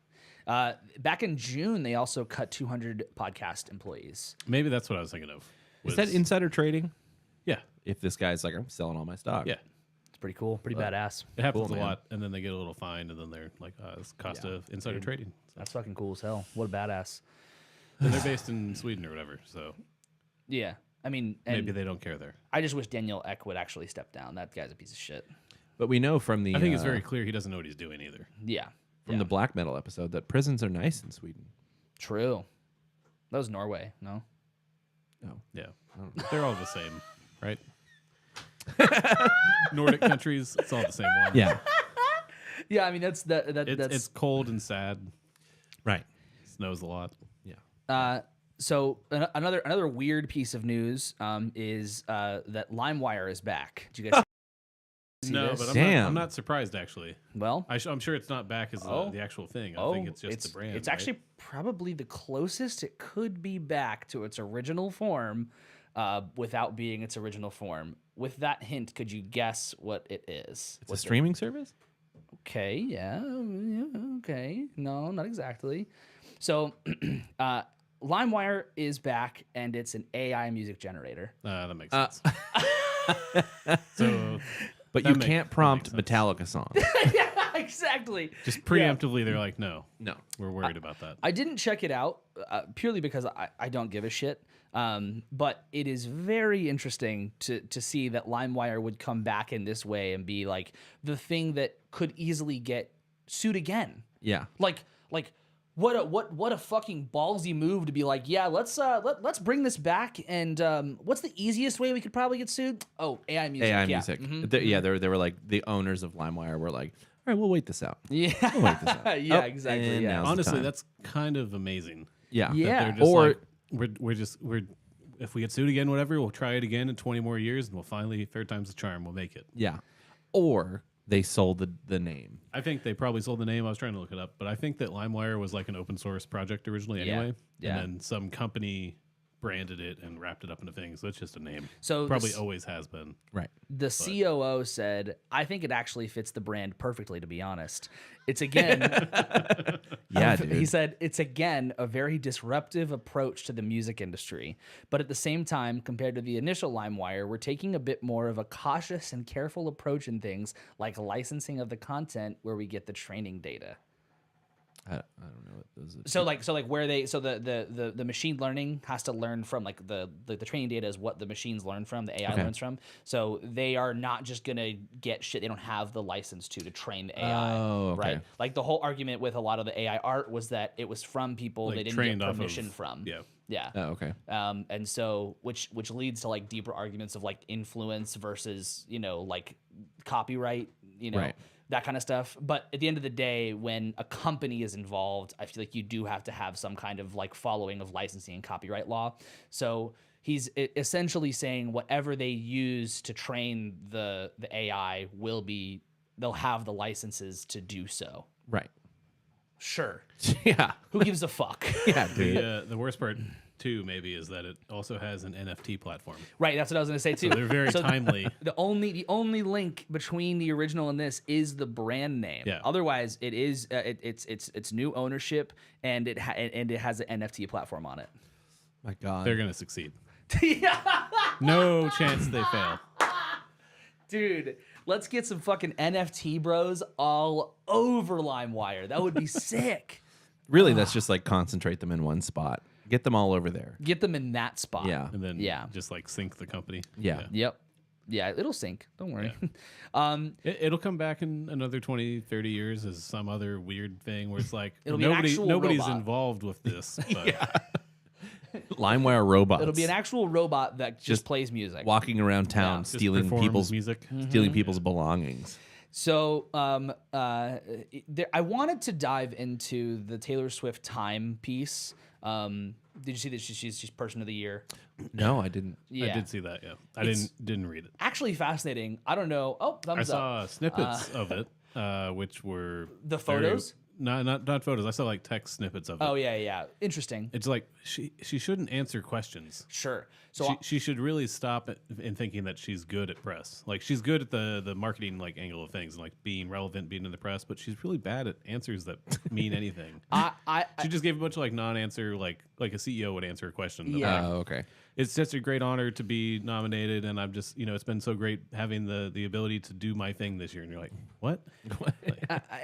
Back in June, they also cut 200 podcast employees. Maybe that's what I was thinking of. Is that insider trading? Yeah, If this guy's like, I'm selling all my stock. yeah. It's pretty cool, pretty badass. It happens Cool, a man. lot, and then they get a little fine, and then they're like, it's cost of insider trading. So, That's fucking cool as hell. What a badass. and they're based in Sweden or whatever, so Yeah, I mean, and maybe they don't care there. I just wish Daniel Ek would actually step down. That guy's a piece of shit. But we know from the I think it's very clear he doesn't know what he's doing either. Yeah, from the black metal episode that prisons are nice in Sweden. true. That was Norway, no? No. Yeah, they're all the same, right? Nordic countries, it's all the same one. Yeah. Yeah, I mean that's It's cold and sad. Right. Snows a lot. Yeah. So another weird piece of news is that LimeWire is back. Did you guys see No, this? but Damn. I'm not surprised actually. Well, I'm sure it's not back as the actual thing. I think it's just the brand. It's right? actually probably the closest it could be back to its original form, without being its original form. with that hint, could you guess what it is? It's a streaming service? Okay, yeah, okay. No, not exactly. So, LimeWire is back, and it's an AI music generator. That makes sense. So, But That you make- can't that prompt makes sense. Metallica song. Yeah, exactly. just preemptively, they're like, no, No. we're worried about that. I didn't check it out purely because I don't give a shit. But it is very interesting to see that LimeWire would come back in this way and be like the thing that could easily get sued again. Yeah. Like what a fucking ballsy move to be like, yeah, let's bring this back, and what's the easiest way we could probably get sued? Oh, AI music. AI yeah. music. Mhm. They were like the owners of LimeWire were like, all right, we'll wait this out. Yeah. We'll wait this out. Yeah, Oh, exactly. and Yeah. now's the Honestly, time. that's kind of amazing. Yeah. That Yeah. they're just Or- like, we're if we get sued again, whatever, we'll try it again in 20 more years, and we'll finally, third time's the charm, we'll make it. Yeah. Or they sold the name. I think they probably sold the name. I was trying to look it up, but I think that LimeWire was like an open source project originally Yeah. anyway. Yeah. And then some company branded it and wrapped it up into things. So it's just a name. So Probably this- always has been. Right. The COO said, I think it actually fits the brand perfectly, to be honest. It's again, Yeah, he dude. said, it's again a very disruptive approach to the music industry. But at the same time, compared to the initial LimeWire, we're taking a bit more of a cautious and careful approach in things like licensing of the content where we get the training data. I don't know what those are. So like where they the machine learning has to learn from like the training data is what the machines learn from, the AI Okay. learns from. So they are not just gonna get shit they don't have the license to train the AI. Oh, okay. Right. Like the whole argument with a lot of the AI art was that it was from people Like they didn't trained get off of- permission from. Yeah. Yeah. Oh, okay. And so which leads to like deeper arguments of like influence versus, like copyright, Right. that kind of stuff. But at the end of the day, when a company is involved, I feel like you do have to have some kind of like following of licensing and copyright law. So he's essentially saying whatever they use to train the AI they'll have the licenses to do so. Right. Sure. Yeah. Who gives a fuck? Yeah, dude. The worst part, too, maybe, is that it also has an NFT platform. Right, that's what I was going to say too. So they're very timely. The only link between the original and this is the brand name. Yeah. Otherwise, it is it's new ownership, and it has an NFT platform on it. My God. They're going to succeed. Yeah. No chance they fail. Dude, let's get some fucking NFT bros all over LimeWire. That would be sick. Really, that's just like concentrate them in one spot. Get them all over there. Get them in that spot. Yeah. And then Yeah. just like sync the company. Yeah. Yep. Yeah, it'll sync. Don't worry. It'll come back in another 20, 30 years as some other weird thing where it's like It'll be an actual nobody's robot. involved with this. But LimeWire robots. It'll be an actual robot that just plays music. walking around town Yeah. just stealing performs people's music. stealing people's belongings. So, I wanted to dive into the Taylor Swift Time piece. Did you see that she's Person of the Year? No, I didn't. Yeah, I did see that, yeah. I It's- didn't read it. actually fascinating. I don't know. Oh, I thumbs up. saw snippets of it, which were The very- photos? not photos. I saw like text snippets of it. Oh yeah, interesting. It's like she shouldn't answer questions. Sure. So She should really stop in thinking that she's good at press. Like she's good at the marketing like angle of things and like being relevant, being in the press, but she's really bad at answers that mean anything. I She just gave a bunch of like non-answer, like a CEO would answer a question. Yeah. Oh, okay. It's such a great honor to be nominated, and I'm just it's been so great having the ability to do my thing this year. And you're like, what?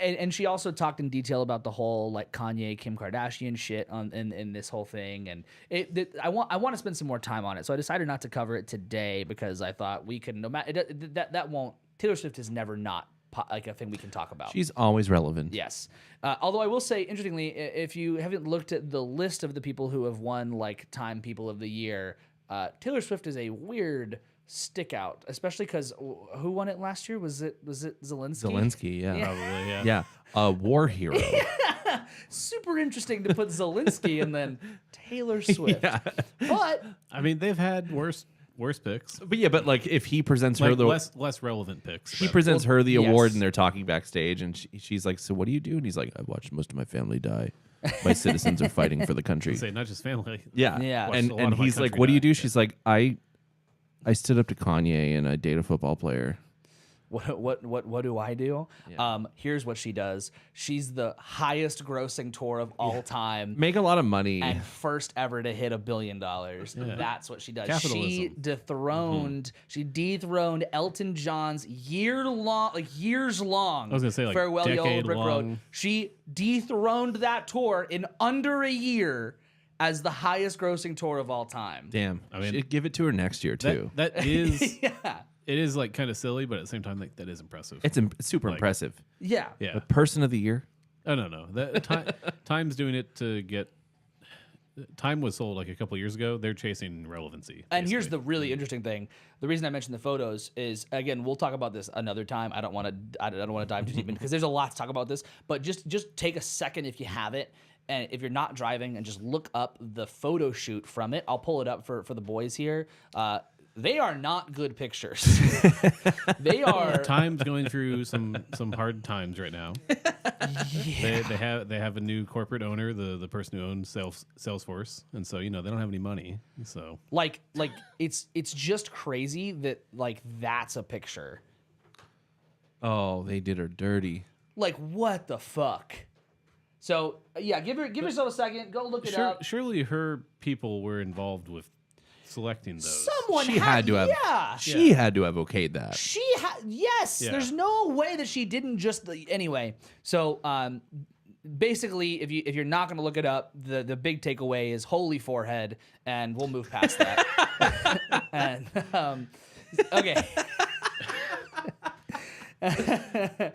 and she also talked in detail about the whole like Kanye Kim Kardashian shit in this whole thing, and I want to spend some more time on it. So I decided not to cover it today because I thought we could no matter that won't Taylor Swift is never not like a thing we can talk about. She's always relevant. Yes. Although I will say, interestingly, if you haven't looked at the list of the people who have won like Time People of the Year, Taylor Swift is a weird stick out, especially because who won it last year? Was it Zelensky? Zelensky, yeah. Probably, yeah. Yeah. A war hero. Super interesting to put Zelensky and then Taylor Swift. Yeah. But I mean, they've had worse picks, But like if he presents her like the less relevant picks. he but- presents her the award yes. and they're talking backstage and she's like, so what do you do? And he's like, I watched most of my family die. My citizens are fighting for the country. say not just family. Yeah. Yeah. Watched And a lot of my he's like, country what do you die. do? She's like, I I stood up to Kanye and I date a football player. What do I do? Yeah. Here's what she does. She's the highest grossing tour of all time. Make a lot of money. And first ever to hit $1 billion. That's what she does. She Capitalism. she dethroned Elton John's years long I was gonna say, like, Farewell Yellow Brick Road. decade-long. She dethroned that tour in under a year as the highest grossing tour of all time. Damn. I mean, Should give it to her next year too. That is, Yeah. it is like kind of silly, but at the same time, like that is impressive. It's super impressive. Yeah. Yeah. The person of the year. Oh no. That Time's doing it to get. Time was sold like a couple years ago. They're chasing relevancy. And here's basically. the really interesting thing. The reason I mentioned the photos is, again, we'll talk about this another time. I don't want to dive too deep in because there's a lot to talk about this. But just take a second if you have it, and if you're not driving, and just look up the photo shoot from it. I'll pull it up for the boys here. They are not good pictures. They are. Time's going through some hard times right now. They have a new corporate owner, the person who owns Salesforce, and so they don't have any money. So like it's just crazy that like that's a picture. Oh, they did her dirty. Like what the fuck? So yeah, give yourself a second. Go look it up. surely her people were involved with selecting those. Someone She had to have. Yeah. She had to have okayed that. Yes. Yeah. There's no way that she didn't just anyway. So basically, if you're not going to look it up, the big takeaway is holy forehead, and we'll move past that. And okay.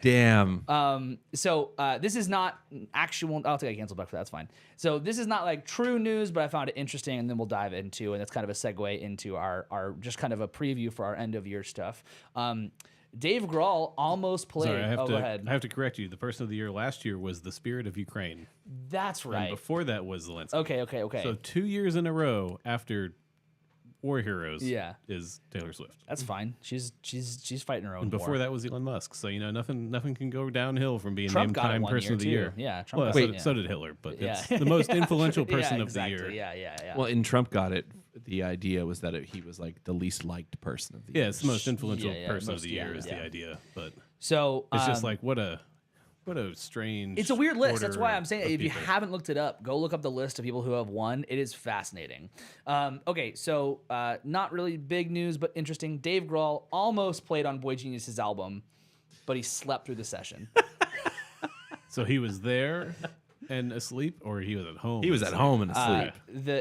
Damn. So this is not actual. I'll take a cancel back for that. That's fine. So this is not like true news, but I found it interesting, and then we'll dive into, and it's kind of a segue into our just kind of a preview for our end of year stuff. Dave Grohl almost played. Sorry, Go ahead. I have to correct you. The person of the year last year was the Spirit of Ukraine. That's right. And before that was Zelensky. Okay. So 2 years in a row after War Heroes Yeah. is Taylor Swift. That's fine. She's fighting her own And before war. that was Elon Musk. So nothing can go downhill from being Trump named got it Time one Person year, of the too. Year. Yeah, Trump Well, got so, it, yeah. so did Hitler, but Yeah. it's the most influential person yeah, of the exactly. year. Yeah. Well, and Trump got it. The idea was that he was like the least liked person of the year. Yeah, it's the most influential Yeah, person most- of the year yeah, is yeah. the idea. But So it's just like what a strange. it's a weird list. That's why order I'm saying of if you people. haven't looked it up, go look up the list of people who have won. It is fascinating. Okay, so not really big news, but interesting. Dave Grohl almost played on Boy Genius's album, but he slept through the session. So he was there and asleep, or he was at home. He was at home and asleep.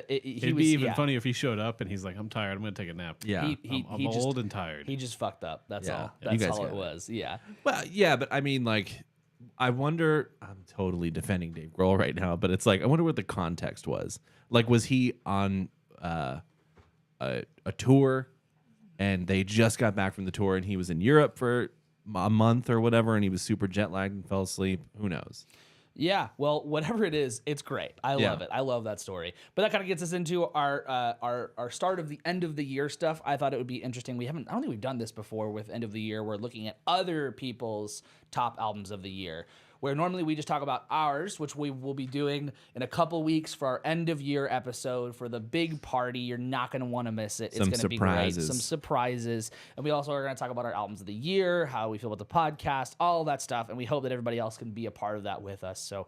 It'd be even funny if he showed up and he's like, "I'm tired. I'm going to take a nap." Yeah. I'm he just- old and tired. He just fucked up. That's Yeah. all. You That's guys all got it it. was. Yeah. Well, yeah, but I mean, like, I wonder. I'm totally defending Dave Grohl right now, but it's like I wonder what the context was. Like, was he on a tour, and they just got back from the tour, and he was in Europe for a month or whatever, and he was super jet lagged and fell asleep? Who knows? Yeah, well, whatever it is, it's great. I Yeah. love it. I love that story. But that kind of gets us into our start of the end of the year stuff. I thought it would be interesting. I don't think we've done this before with end of the year. We're looking at other people's top albums of the year, where normally we just talk about ours, which we will be doing in a couple weeks for our end of year episode for the big party. You're not going to want to miss it. It's Some going to be great. surprises. Some surprises. And we also are going to talk about our albums of the year, how we feel about the podcast, all that stuff. And we hope that everybody else can be a part of that with us. So,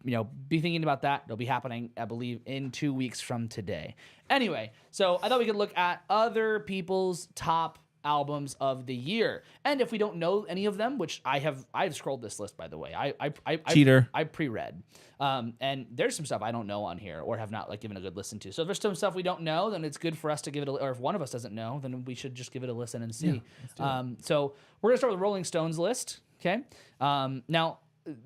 be thinking about that. It'll be happening, I believe, in 2 weeks from today. Anyway, so I thought we could look at other people's top albums of the year. And if we don't know any of them, which I've scrolled this list, by the way. Cheater. I pre-read. And there's some stuff I don't know on here or have not given a good listen to. So if there's some stuff we don't know, then it's good for us to give it or if one of us doesn't know, then we should just give it a listen and see. So we're going to start with the Rolling Stones list. Okay. Now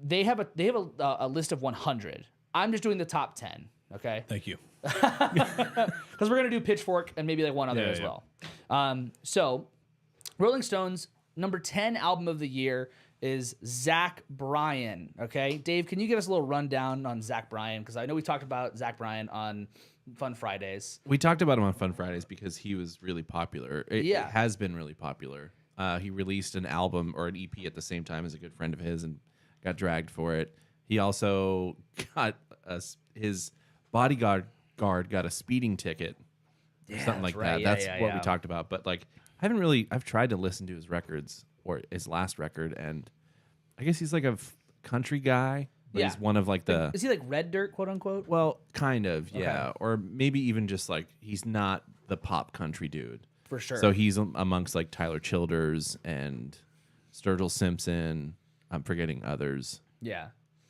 they have a list of 100. I'm just doing the top 10. Okay. Thank you. Because we're going to do Pitchfork and maybe like one other as well. So Rolling Stones, number 10 album of the year is Zach Bryan. Okay. Dave, can you give us a little rundown on Zach Bryan? Because I know we talked about Zach Bryan on Fun Fridays. We talked about him on Fun Fridays because he was really popular. It has been really popular. He released an album or an EP at the same time as a good friend of his and got dragged for it. He also got his bodyguard got a speeding ticket or something like that's right. that. Yeah, That's yeah, what yeah. we talked about. But like, I've tried to listen to his records or his last record, and I guess he's like a country guy. But Yeah. he's one of like the Is he like red dirt, quote unquote? well, kind of, yeah, or maybe even just like he's not the pop country dude. For sure. So he's amongst like Tyler Childers and Sturgill Simpson. I'm forgetting others, Yeah.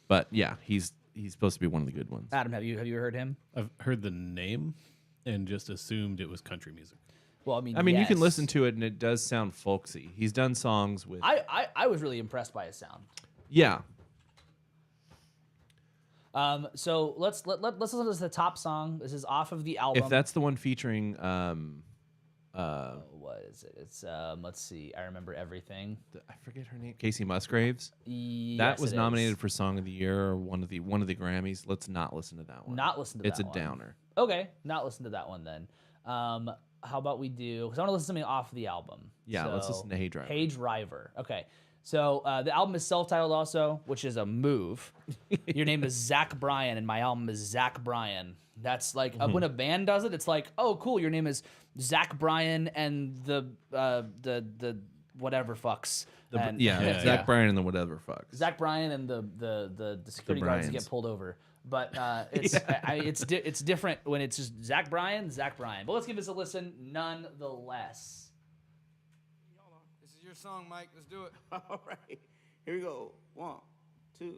but yeah, he's supposed to be one of the good ones. Adam, have you heard him? I've heard the name and just assumed it was country music. Well, I mean, You can yes. listen to it and it does sound folksy. He's done songs with I was really impressed by his sound. yeah. So let's listen to the top song. This is off of the album. If that's the one featuring What is it? It's let's see. I remember everything. I forget her name, Casey Musgraves. Yes, That was it nominated is. for Song of the Year or one of the Grammys. Let's not listen to that one. Not listen to It's that a one. downer. Okay, not listen to that one then. How about we do? Because I want to listen to something off the album. Yeah, let's listen to Hey Driver. Hey Driver. Okay. So the album is self-titled also, which is a move. Your name is Zach Bryan, and my album is Zach Bryan. That's like when a band does it, it's like, oh, cool. Your name is Zach Bryan and the whatever fucks. And, Zach Bryan and the whatever fucks. Zach Bryan and the security guards that Bryans. get pulled over. But it's different when it's just Zach Bryan. But let's give this a listen nonetheless. This is your song, Mike. Let's do it. All right, here we go. 1, 2,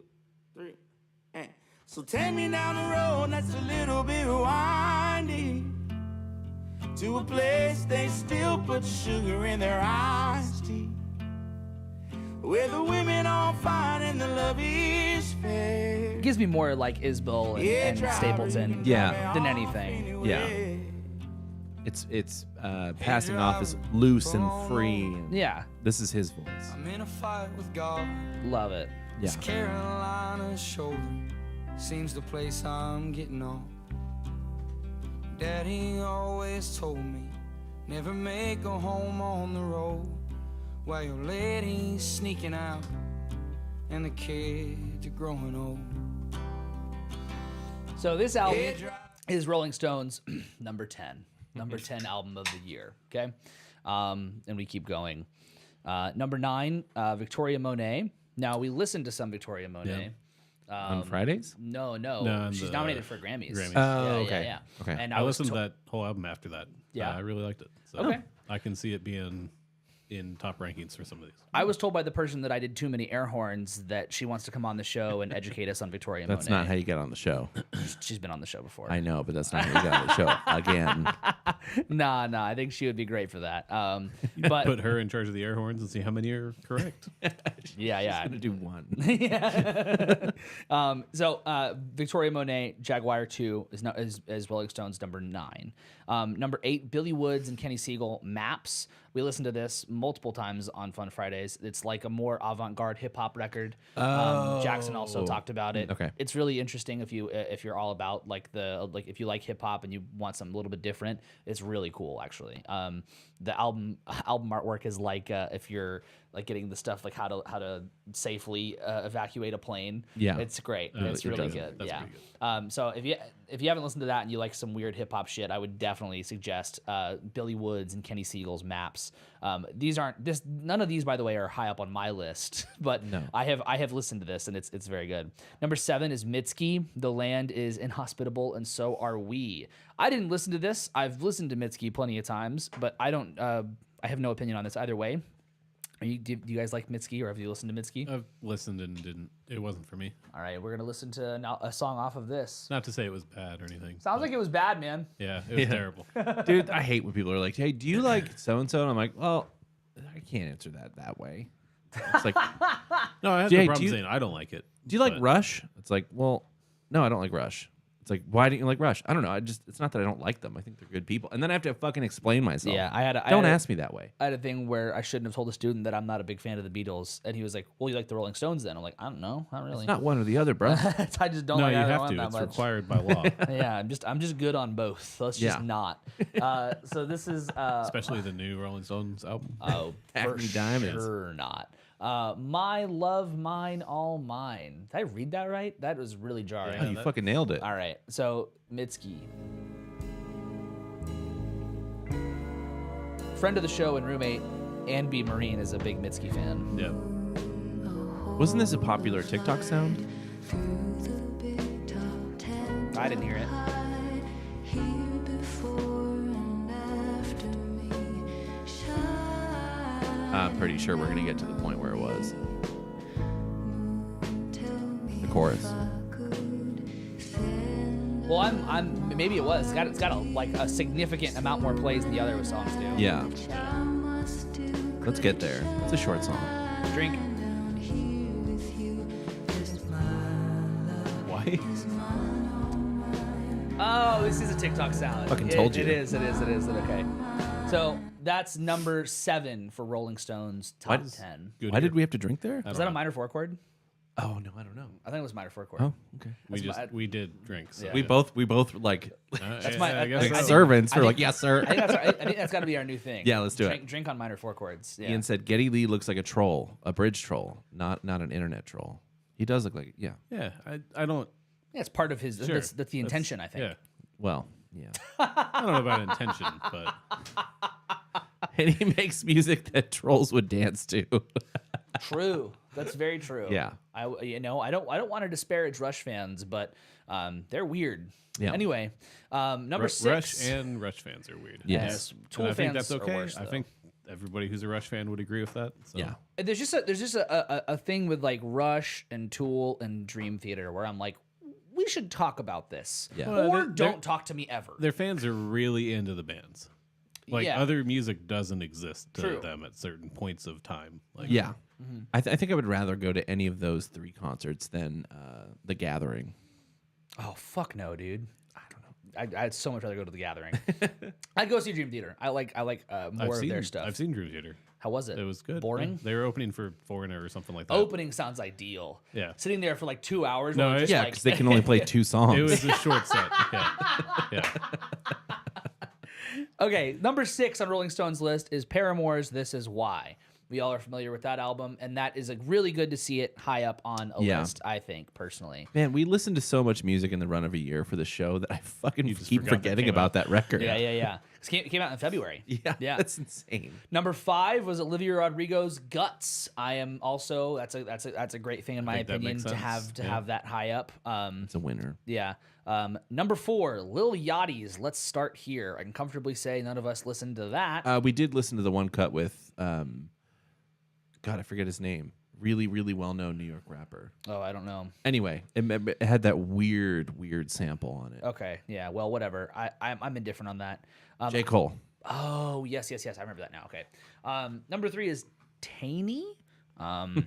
3, and so take me down the road that's a little bit windy to a place they still put sugar in their iced tea, where the women are fine and the love is fair. It gives me more like Isbell and Stapleton Yeah. than anything. Yeah. It's passing off as loose and free. And Yeah, this is his voice. I'm in a fight with God. love it. Yeah. This Carolina's shoulder seems the place I'm getting on. Daddy always told me, never make a home on the road while your lady's sneaking out and the kids are growing old. So this album is Rolling Stones number 10. Number 10 album of the year. Okay. And we keep going. Number 9, Victoria Monet. Now we listened to some Victoria Monet. On Fridays? No. No, She's the nominated for Grammys. Grammys. Oh, Yeah, okay. yeah. Okay. And I was listened to to- that whole album after that. Yeah. I really liked it. So Okay. I can see it being in top rankings for some of these. I was told by the person that I did too many air horns that she wants to come on the show and educate us on Victoria That's Monet. not how you get on the show. She's been on the show before. I know, but that's not how you get on the show again. Nah, I think she would be great for that. But Put her in charge of the air horns and see how many are correct. yeah. I'm gonna do one. So Victoria Monet, Jaguar 2 is Rolling Stones number 9. Number 8, Billy Woods and Kenny Siegel, Maps. We listened to this multiple times on Fun Fridays. It's like a more avant-garde hip hop record. Jackson also talked about it. Okay. It's really interesting if you're all about if you like hip hop and you want something a little bit different. It's really cool actually. The album artwork is like if you're like getting the stuff like how to safely evacuate a plane. Yeah. It's great. Oh, It's it really does. good. That's Yeah. pretty So if you haven't listened to that and you like some weird hip hop shit, I would definitely suggest Billy Woods and Kenny Siegel's Maps. None of these, by the way, are high up on my list, but No. I have listened to this and it's very good. Number 7 is Mitski. The land is inhospitable and so are we. I didn't listen to this. I've listened to Mitski plenty of times, but I don't. I have no opinion on this either way. Do you guys like Mitski, or have you listened to Mitski? I've listened and didn't. It wasn't for me. All right, we're gonna listen to a song off of this. Not to say it was bad or anything. Sounds like it was bad, man. Yeah, it was terrible. Dude, I hate when people are like, hey, do you like so-and-so? And I'm like, well, I can't answer that way. It's like, No, I have Jay, no do problem you- saying I don't like it. do you like but- Rush? It's like, well, no, I don't like Rush. It's like, why don't you like Rush? I don't know. It's not that I don't like them. I think they're good people. And then I have to fucking explain myself. Yeah, Don't ask me that way. I had a thing where I shouldn't have told a student that I'm not a big fan of the Beatles, and he was like, "Well, you like the Rolling Stones then?" I'm like, "I don't know, not really. It's not one or the other, bro. I just don't No, like you either have one to. that It's much." required by law, Yeah, I'm just good on both. Let's just Yeah. not. So this is especially the new Rolling Stones album. oh for Acme Diamonds. sure not. My love, mine, all mine. Did I read that right? That was really jarring. Oh, you fucking nailed it. All right, so Mitski. friend of the show and roommate, Ann B. Marine, is a big Mitski fan. Yeah. Wasn't this a popular TikTok sound? I didn't hear it. I'm pretty sure we're gonna get to the point where it was. The chorus. Well, I'm maybe it was. It's got a significant amount more plays than the other songs do. Yeah. Let's get there. It's a short song. Drink. Why? Oh, this is a TikTok sound. Fucking told you. It is. Okay. So that's number 7 for Rolling Stone's top 10. Good Why ear. did we have to drink there? Was that a minor 4 chord? Oh no, I don't know. I think it was minor 4 chord. Oh, okay. We did drink. So. Yeah. We both like my- I guess I like think- servants. I We're think- like, yes, sir. I think that's got to be our new thing. Yeah, let's do it. Drink on minor 4 chords. Yeah. Ian said Geddy Lee looks like a troll, a bridge troll, not an internet troll. He does look like Yeah, I don't. Yeah, it's part of his. Sure. That's the intention, I think. Yeah, Well, yeah. I don't know about intention, but And he makes music that trolls would dance to. True. That's very true. Yeah. I don't want to disparage Rush fans, but they're weird. Yeah. Anyway, number 6. Rush and Rush fans are weird. Yes. Tool And I think fans that's are okay. worse, I though. think everybody who's a Rush fan would agree with that. So. Yeah. There's just a thing with like Rush and Tool and Dream Theater where I'm like, we should talk about this. Yeah. Well, Or they're- don't talk to me ever. Their fans are really into the bands. Like Yeah. other music doesn't exist to True. them at certain points of time. Like Yeah. Mm-hmm. I think I would rather go to any of those 3 concerts than The Gathering. Oh fuck no, dude. I don't know. I'd so much rather go to the Gathering. I'd go see Dream Theater. I like more of their stuff. I've seen Dream Theater. How was it? It was good. Boring. Yeah. They were opening for Foreigner or something like that. Opening sounds ideal. Yeah. Sitting there for like 2 hours. No, while it- just Yeah, like, because they can only play 2 songs. It was a short set. Yeah. Yeah. Okay, number 6 on Rolling Stone's list is Paramore's "This Is Why." We all are familiar with that album, and that is really good to see it high up on a Yeah. list. I think personally. Man, we listened to so much music in the run of a year for the show that I fucking just keep forgot that forgetting came about out. that record. Yeah. It came out in February. Yeah, that's insane. Number 5 was Olivia Rodrigo's "Guts." I am also that's a great thing in my think that opinion makes to sense. have that high up. It's a winner. Yeah. Number 4, Lil Yachty's "Let's Start Here." I can comfortably say none of us listened to that. We did listen to the one cut with, God, I forget his name. Really, really well-known New York rapper. Oh, I don't know. Anyway, it had that weird sample on it. Okay, yeah. Well, whatever. I'm indifferent on that. J. Cole. Oh, yes. I remember that now. Okay. Number 3 is Tiny. Tainy.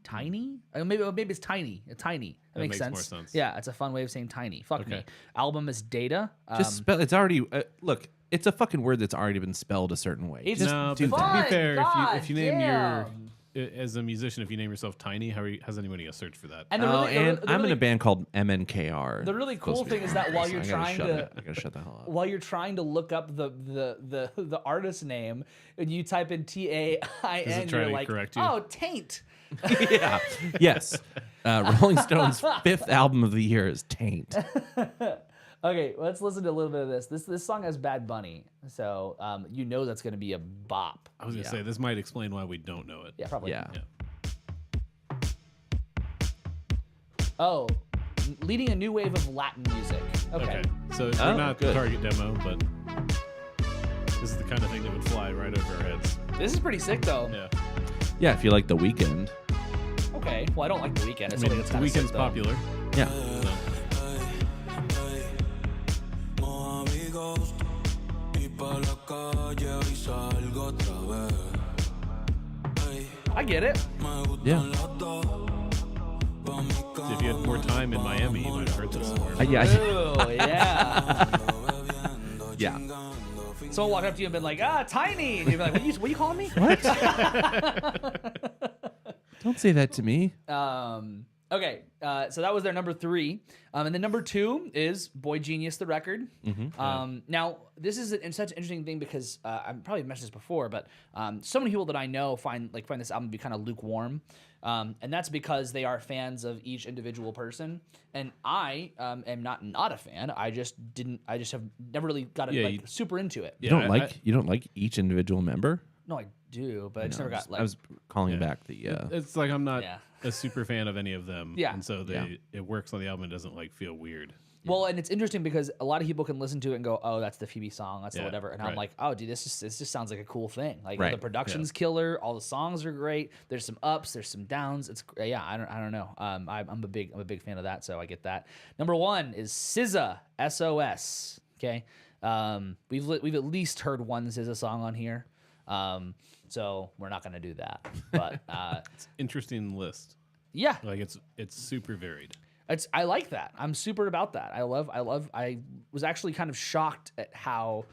Tiny. Maybe it's Tiny. Tiny. That makes makes more sense. sense. Yeah, it's a fun way of saying tiny. Fuck me. Okay. Album is Data. Just spell. It's already look. It's a fucking word that's already been spelled a certain way. It's Just No, do but that. to be fair, God if you name your damn. as a musician, if you name yourself Tiny, how's anybody gonna search for that? And Oh, and I'm in really, a band called MNKR. the really cool Supposed to be- thing is that while you're I gotta trying shut to it. I gotta shut the hell up. while you're trying to look up the artist name and you type in TAIN, trying you're to like, correct you? oh, taint. Yeah. Yes. Rolling Stone's 5th album of the year is Taint. Okay, let's listen to a little bit of this. This song has Bad Bunny, so you know that's going to be a bop. I was gonna say this might explain why we don't know it. Yeah, probably. Yeah. Oh, leading a new wave of Latin music. Okay. Okay. So Oh, we're not the good. target demo, but this is the kind of thing that would fly right over our heads. This is pretty sick, though. Yeah. Yeah, if you like The Weeknd. Okay. Well, I don't like The Weeknd. I It's mean, something that's the kind of Weeknd's sick, though. popular. Yeah. Mo amigos y pa la calle y salgo otra vez. Ey, I get it. me gustan Yeah. las dos. Pa' mi So if you had more time in Miami, you might have heard this more. Yeah. Oh, yeah. bebiendo, Yeah. chingando, fin- Someone walked up to you and been like, Tiny. And you'd be like, what you calling me? Don't say that to me. Okay, so that was their number 3. And then number 2 is Boy Genius, the record. Now, this is such an interesting thing because I probably mentioned this before, but so many people that I know find this album to be kind of lukewarm. And that's because they are fans of each individual person. And I am not a fan. I just have never really got super into it. You don't like each individual member? No, I do, but I just never got like. I was calling back the. It's like I'm not Yeah. a super fan of any of them. Yeah. And so it works on the album. It doesn't like feel weird. Well, and it's interesting because a lot of people can listen to it and go, "Oh, that's the Phoebe song, that's the Yeah, whatever," and I'm right. like, "Oh, dude, this just sounds like a cool thing. Like Right. the production's killer, all the songs are great. There's some ups, there's some downs. It's I don't know. I'm a big fan of that, so I get that. Number 1 is SZA, SOS. Okay, we've at least heard one SZA song on here, so we're not gonna do that. But Interesting list. yeah, Like it's super varied. I like that. I'm super about that. I was actually kind of shocked at how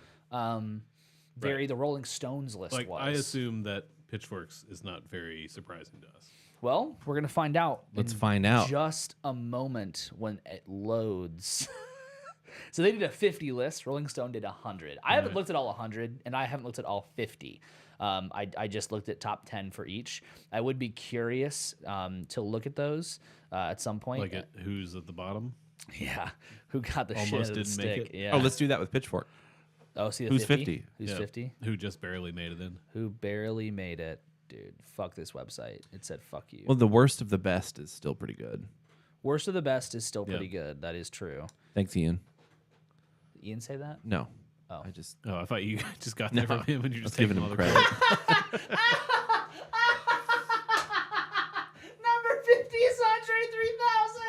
varied the Rolling Stones list Like was. I assume that Pitchforks is not very surprising to us. Well, we're gonna find out. Let's in find out. Just a moment when it loads. So they did a 50 list. Rolling Stone did 100. I haven't looked at all 100, and I haven't looked at all 50. I just looked at top 10 for each. I would be curious to look at those at some point. Like who's at the bottom? Yeah, who got the shit Almost out of the didn't make stick? it. Yeah. Oh, let's do that with Pitchfork. Oh, see the Who's 50? 50? Who's Yeah. 50? Who just barely made it in. Who barely made it. Dude, fuck this website. It said fuck you. Well, the worst of the best is still pretty good. Worst of the best is still pretty good. That is true. Thanks, Ian. Did Ian say that? No. Oh. I just Oh, I thought you just got that from him and you're let's just give taking him all the credit. Number 50 is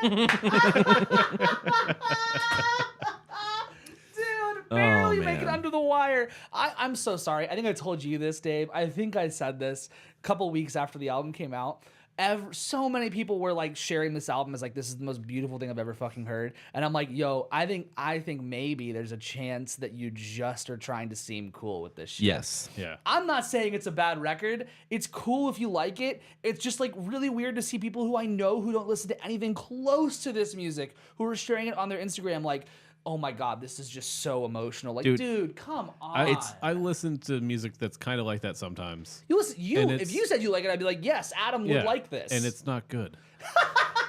Andre 3000. Dude, barely making it man. under the wire. I'm so sorry. I think I told you this, Dave. I think I said this a couple weeks after the album came out. So many people were like sharing this album as like, this is the most beautiful thing I've ever fucking heard. And I'm like, yo, I think maybe there's a chance that you just are trying to seem cool with this shit. Yes. Yeah. I'm not saying it's a bad record. It's cool if you like it. It's just like really weird to see people who I know who don't listen to anything close to this music who are sharing it on their Instagram like, oh my God, this is just so emotional. Like, dude come on. I listen to music that's kind of like that sometimes. you listen, and if you said you like it, I'd be like, yes, Adam would like this. And it's not good.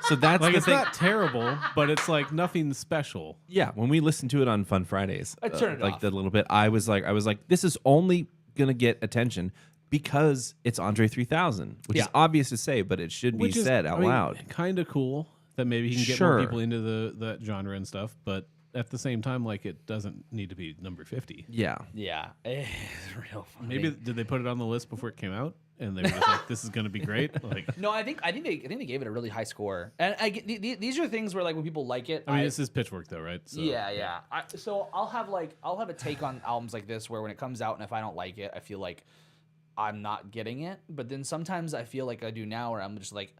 So that's Like the it's thing. not terrible, but it's like nothing special. Yeah, when we listened to it on Fun Fridays, I turned it like off. the little bit, I was like, this is only gonna get attention because it's Andre 3000, which is obvious to say, but it should be said out loud. Kind of cool that maybe he can get Sure. more people into that genre and stuff, but at the same time, like it doesn't need to be number 50. Yeah, yeah, it's real funny. Maybe did they put it on the list before it came out, and they were just like, "This is going to be great." Like, No, I think they gave it a really high score. And these are things where like when people like it, I mean, this is Pitchfork though, right? So, yeah. So I'll have a take on albums like this where when it comes out and if I don't like it, I feel like I'm not getting it. But then sometimes I feel like I do now where I'm just like,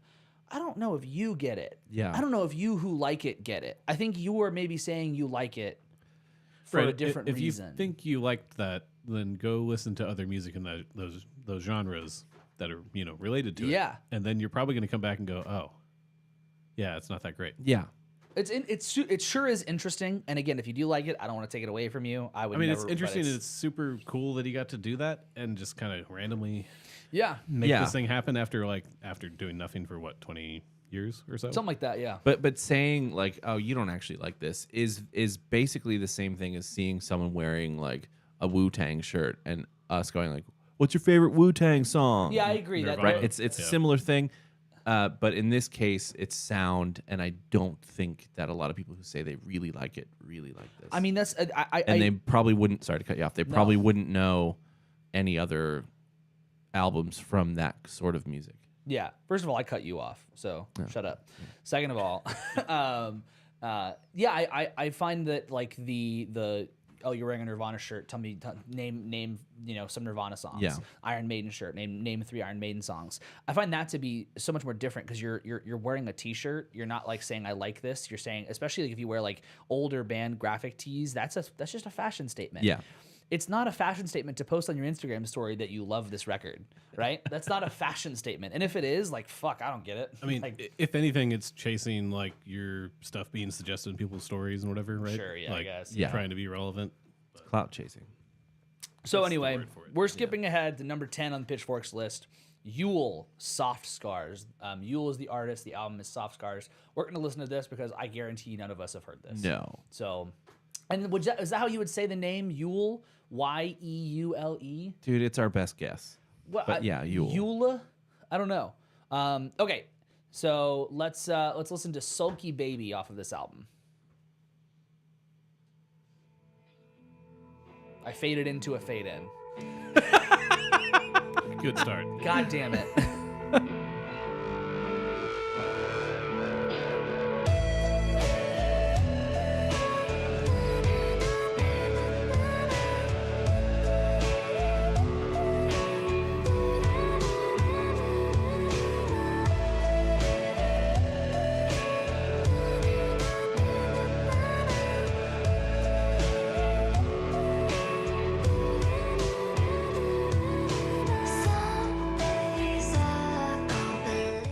I don't know if you get it. Yeah. I don't know if you who like it get it. I think you are maybe saying you like it for Right, a different if reason. you think you liked that, then go listen to other music in those genres that are related to it. Yeah. And then you're probably going to come back and go, "Oh, yeah, it's not that great." yeah. It sure is interesting. And again, if you do like it, I don't want to take it away from you. I would. I mean, never, it's but interesting. It's super cool that he got to do that and just kind of randomly yeah, make Yeah. this thing happen after doing nothing for 20 years or so. something like that. Yeah. But saying like, oh, you don't actually like this is basically the same thing as seeing someone wearing like a Wu-Tang shirt and us going like, what's your favorite Wu-Tang song? Yeah, I agree. That Nirvana. Right. It's a similar thing. But in this case, it's sound, and I don't think that a lot of people who say they really like it really like this. I mean, that's and they probably wouldn't. Sorry to cut you off. They probably wouldn't know any other albums from that sort of music. Yeah. First of all, I cut you off, so shut up. Second of all, I find that like the oh, you're wearing a Nirvana shirt. Tell me, name some Nirvana songs. Yeah. Iron Maiden shirt. Name 3 Iron Maiden songs. I find that to be so much more different because you're wearing a T-shirt. You're not like saying I like this. You're saying, especially like if you wear like older band graphic tees, that's just a fashion statement. Yeah. It's not a fashion statement to post on your Instagram story that you love this record, right? That's not a fashion statement. And if it is, like, fuck, I don't get it. I mean, like, if anything, it's chasing like your stuff being suggested in people's stories and whatever, right? Sure, yeah, I like, guess. Yeah. trying to be relevant. Clout chasing. so that's the anyway, word for it. we're skipping ahead to number 10 on Pitchfork's list. Yule, Soft Scars. Yule is the artist. The album is Soft Scars. We're going to listen to this because I guarantee none of us have heard this. No. So, and is that how you would say the name Yule? Yeule? Dude, it's our best guess. Well, But yeah, Yule. Yule? I don't know. Okay, so let's listen to Sulky Baby off of this album. I faded into a fade in. Good start. God damn it.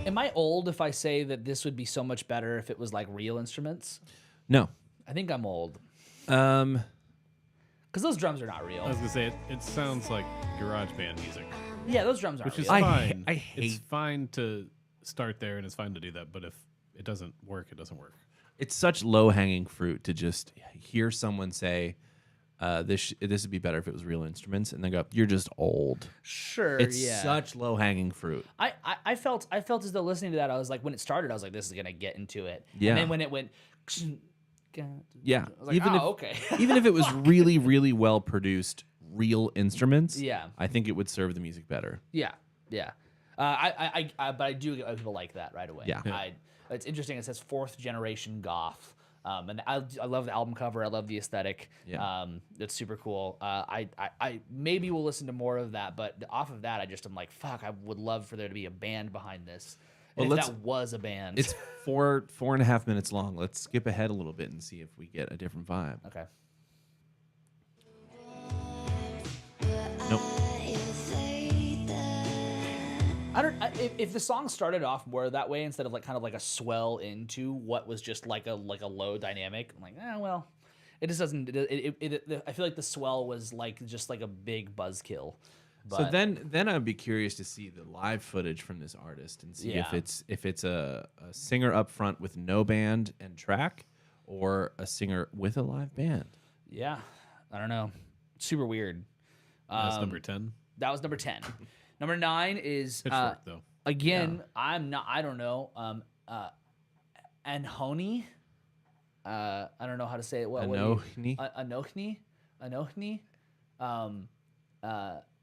Am I old if I say that this would be so much better if it was like real instruments? No. I think I'm old. Um, Because those drums are not real. I was gonna say it sounds like garage band music, Yeah, those drums aren't which is real. fine. I It's hate. fine to start there, and it's fine to do that. But if it doesn't work, it doesn't work. It's such low hanging fruit to just hear someone say, "This would be better if it was real instruments," and then go, "You're just old." Sure, It's yeah. such low hanging fruit. I felt as though listening to that, I was like, when it started, I was like, this is gonna get into it. Yeah. And then when it went, Yeah, I was like, oh, okay. even if it was really, really well produced, real instruments, Yeah. I think it would serve the music better. Yeah, yeah. But I do get people like that right away. Yeah. It's interesting. It says fourth generation goth. And I love the album cover. I love the aesthetic. Yeah. It's super cool. I maybe we'll listen to more of that, but off of that, I'm like, fuck, I would love for there to be a band behind this. And Well, if that was a band. It's 4.5 minutes long. Let's skip ahead a little bit and see if we get a different vibe. okay. Nope. If the song started off more that way instead of like kind of like a swell into what was just like a low dynamic, I'm like, well, it just doesn't. I feel like the swell was like just like a big buzzkill. But, So then I'd be curious to see the live footage from this artist and see Yeah. if it's a singer up front with no band and track, or a singer with a live band. yeah, I don't know, super weird. That's number 10. That was number 10. Number 9 is Pitchfork, though. again. I don't know. Anhoni. I don't know how to say it. What do you- Anohni? Anohni.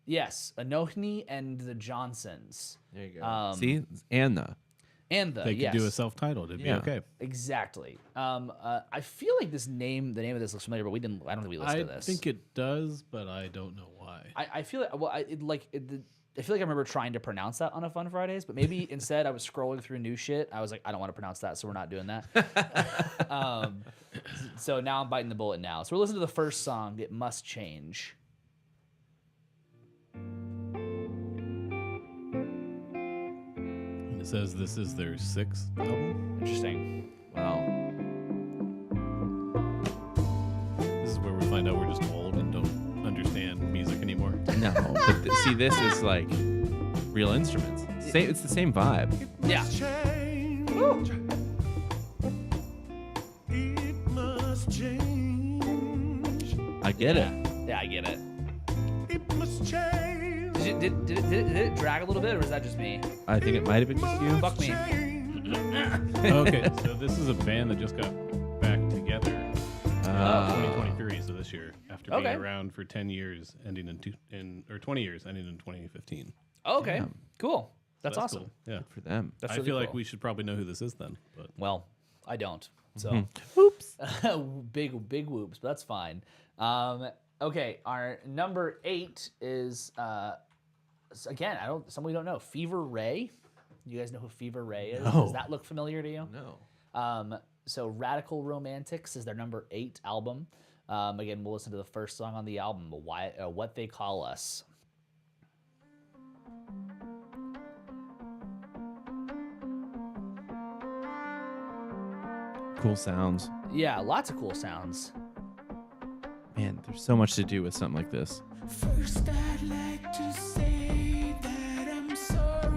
Yes, Anohni and the Johnsons. There you go. Um, Anna. And the They could yes. do a self-titled. It'd Yeah. be okay. Exactly. I feel like the name of this looks familiar, but I don't think we listened I to this. think it does, but I don't know why. I feel like I feel like I remember trying to pronounce that on a Fun Fridays, but maybe instead I was scrolling through new shit. I was like, I don't want to pronounce that, so we're not doing that. So now I'm biting the bullet now. So we're listening to the first song, "It Must Change." And it says this is their 6th album. Interesting. Wow. This is where we find out we're just old and don't understand music anymore. No, but see, this is like real instruments. It's the same vibe. Yeah. Change. It must change. I get it. Yeah, I get it. It must change. Did it drag a little bit, or was that just me? I think it might have been just you. Fuck me. Okay, so this is a band that just got back together. 2023, so this year, after being Okay. around for 10 years, ending or 20 years, ending in 2015. Okay, Damn. So cool. That's awesome. cool. Yeah, For them. That's I really feel like cool. we should probably know who this is then. But Well, I don't. So, Oops. big whoops, but that's fine. Okay, our number 8 is again, somebody don't know, Fever Ray. You guys know who Fever Ray is? No. Does that look familiar to you? No. So Radical Romantics is their number 8 album. Again, we'll listen to the first song on the album, What They Call Us. Cool sounds. Yeah, lots of cool sounds. Man, there's so much to do with something like this. First, I'd like to say that I'm sorry.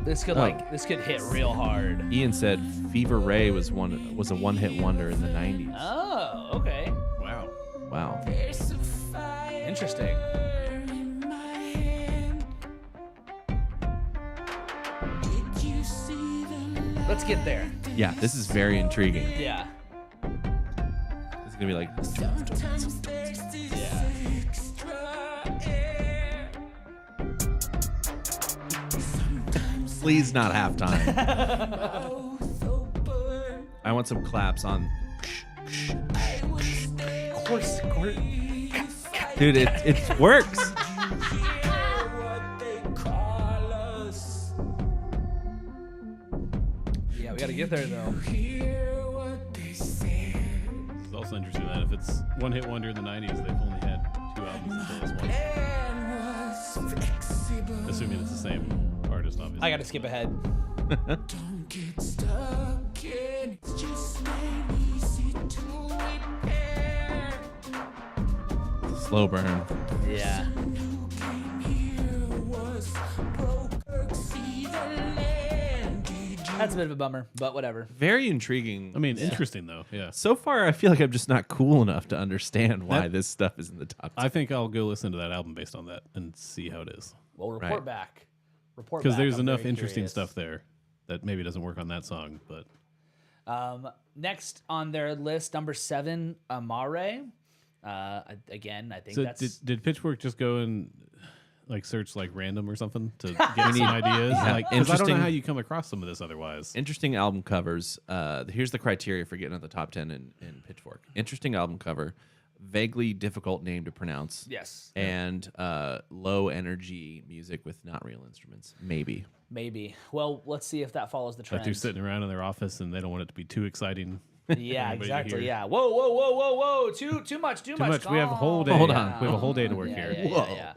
This could hit real hard. Ian said Fever Ray was a one-hit wonder in the 90s. Oh, okay. Wow. Wow. Interesting. Let's get there. Yeah, this is very intriguing. Yeah. It's gonna be like, Yeah. please not halftime. I want some claps on. Of course. Dude, it works. Yeah, we gotta get there though. It's also interesting that if it's one hit wonder in the 90s, they've only had 2 albums until this one. Assuming it's the same artist, obviously. I gotta skip ahead. Don't get stuck in, it's just ain't easy to repair. Slow burn. Yeah. That's a bit of a bummer, but whatever. Very intriguing. I mean, interesting though. Yeah. So far, I feel like I'm just not cool enough to understand why this stuff is in the top 10. I think I'll go listen to that album based on that and see how it is. Well, report Right. back. Report Because back. there's I'm enough very interesting curious. stuff there that maybe doesn't work on that song, but Next on their list, number 7, Amare. Again, I think so that's did Pitchfork just go and like search like random or something to get some ideas? Yeah, Like, 'cause I don't know interesting- how you come across some of this otherwise. Interesting album covers. Here's the criteria for getting at the top 10 in Pitchfork. Interesting album cover, vaguely difficult name to pronounce, yes, and low energy music with not real instruments. Maybe. maybe. Well, let's see if that follows the Like trend. they're sitting around in their office and they don't want it to be too exciting. Yeah, Anybody to exactly. hear. Yeah. Whoa, whoa, whoa, whoa, whoa! Too much. Too much. We have a whole day. Hold on. We have a whole day to work Yeah, here. yeah, yeah, yeah.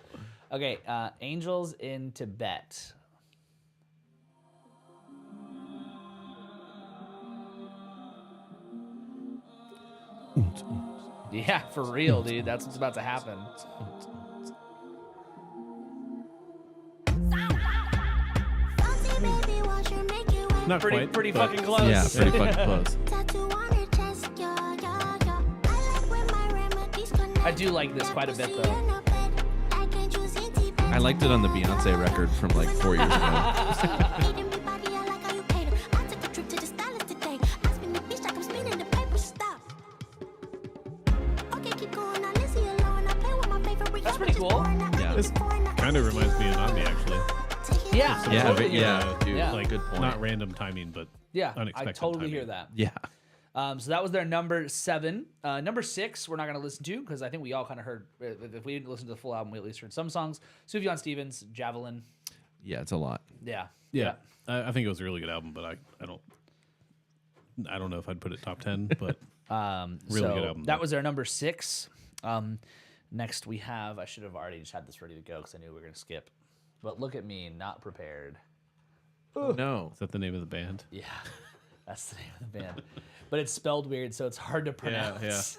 Okay, Angels in Tibet. Yeah, for real, dude. That's what's about to happen. Not Pretty, quite. pretty but fucking close. Yeah, pretty fucking close. I do like this quite a bit, though. I liked it on the Beyonce record from like 4 years ago. That's pretty cool. Yeah. This kind of reminds me of Omni, actually. Yeah, Yeah, totally but hear yeah, that. dude, Yeah. like good point. Not random timing, but Yeah, unexpected I totally timing. hear that. Yeah. So that was their number 7. Number 6, we're not going to listen to because I think we all kind of heard. If we didn't listen to the full album, we at least heard some songs. Sufjan Stevens, Javelin. Yeah, it's a lot. Yeah. Yeah, I think it was a really good album, but I don't know if I'd put it top 10, but Really So good album, that though. was their number 6. Next we have. I should have already just had this ready to go because I knew we were going to skip. But look at me, not prepared. No. is that the name of the band? Yeah, that's the name of the band. But it's spelled weird, so it's hard to pronounce.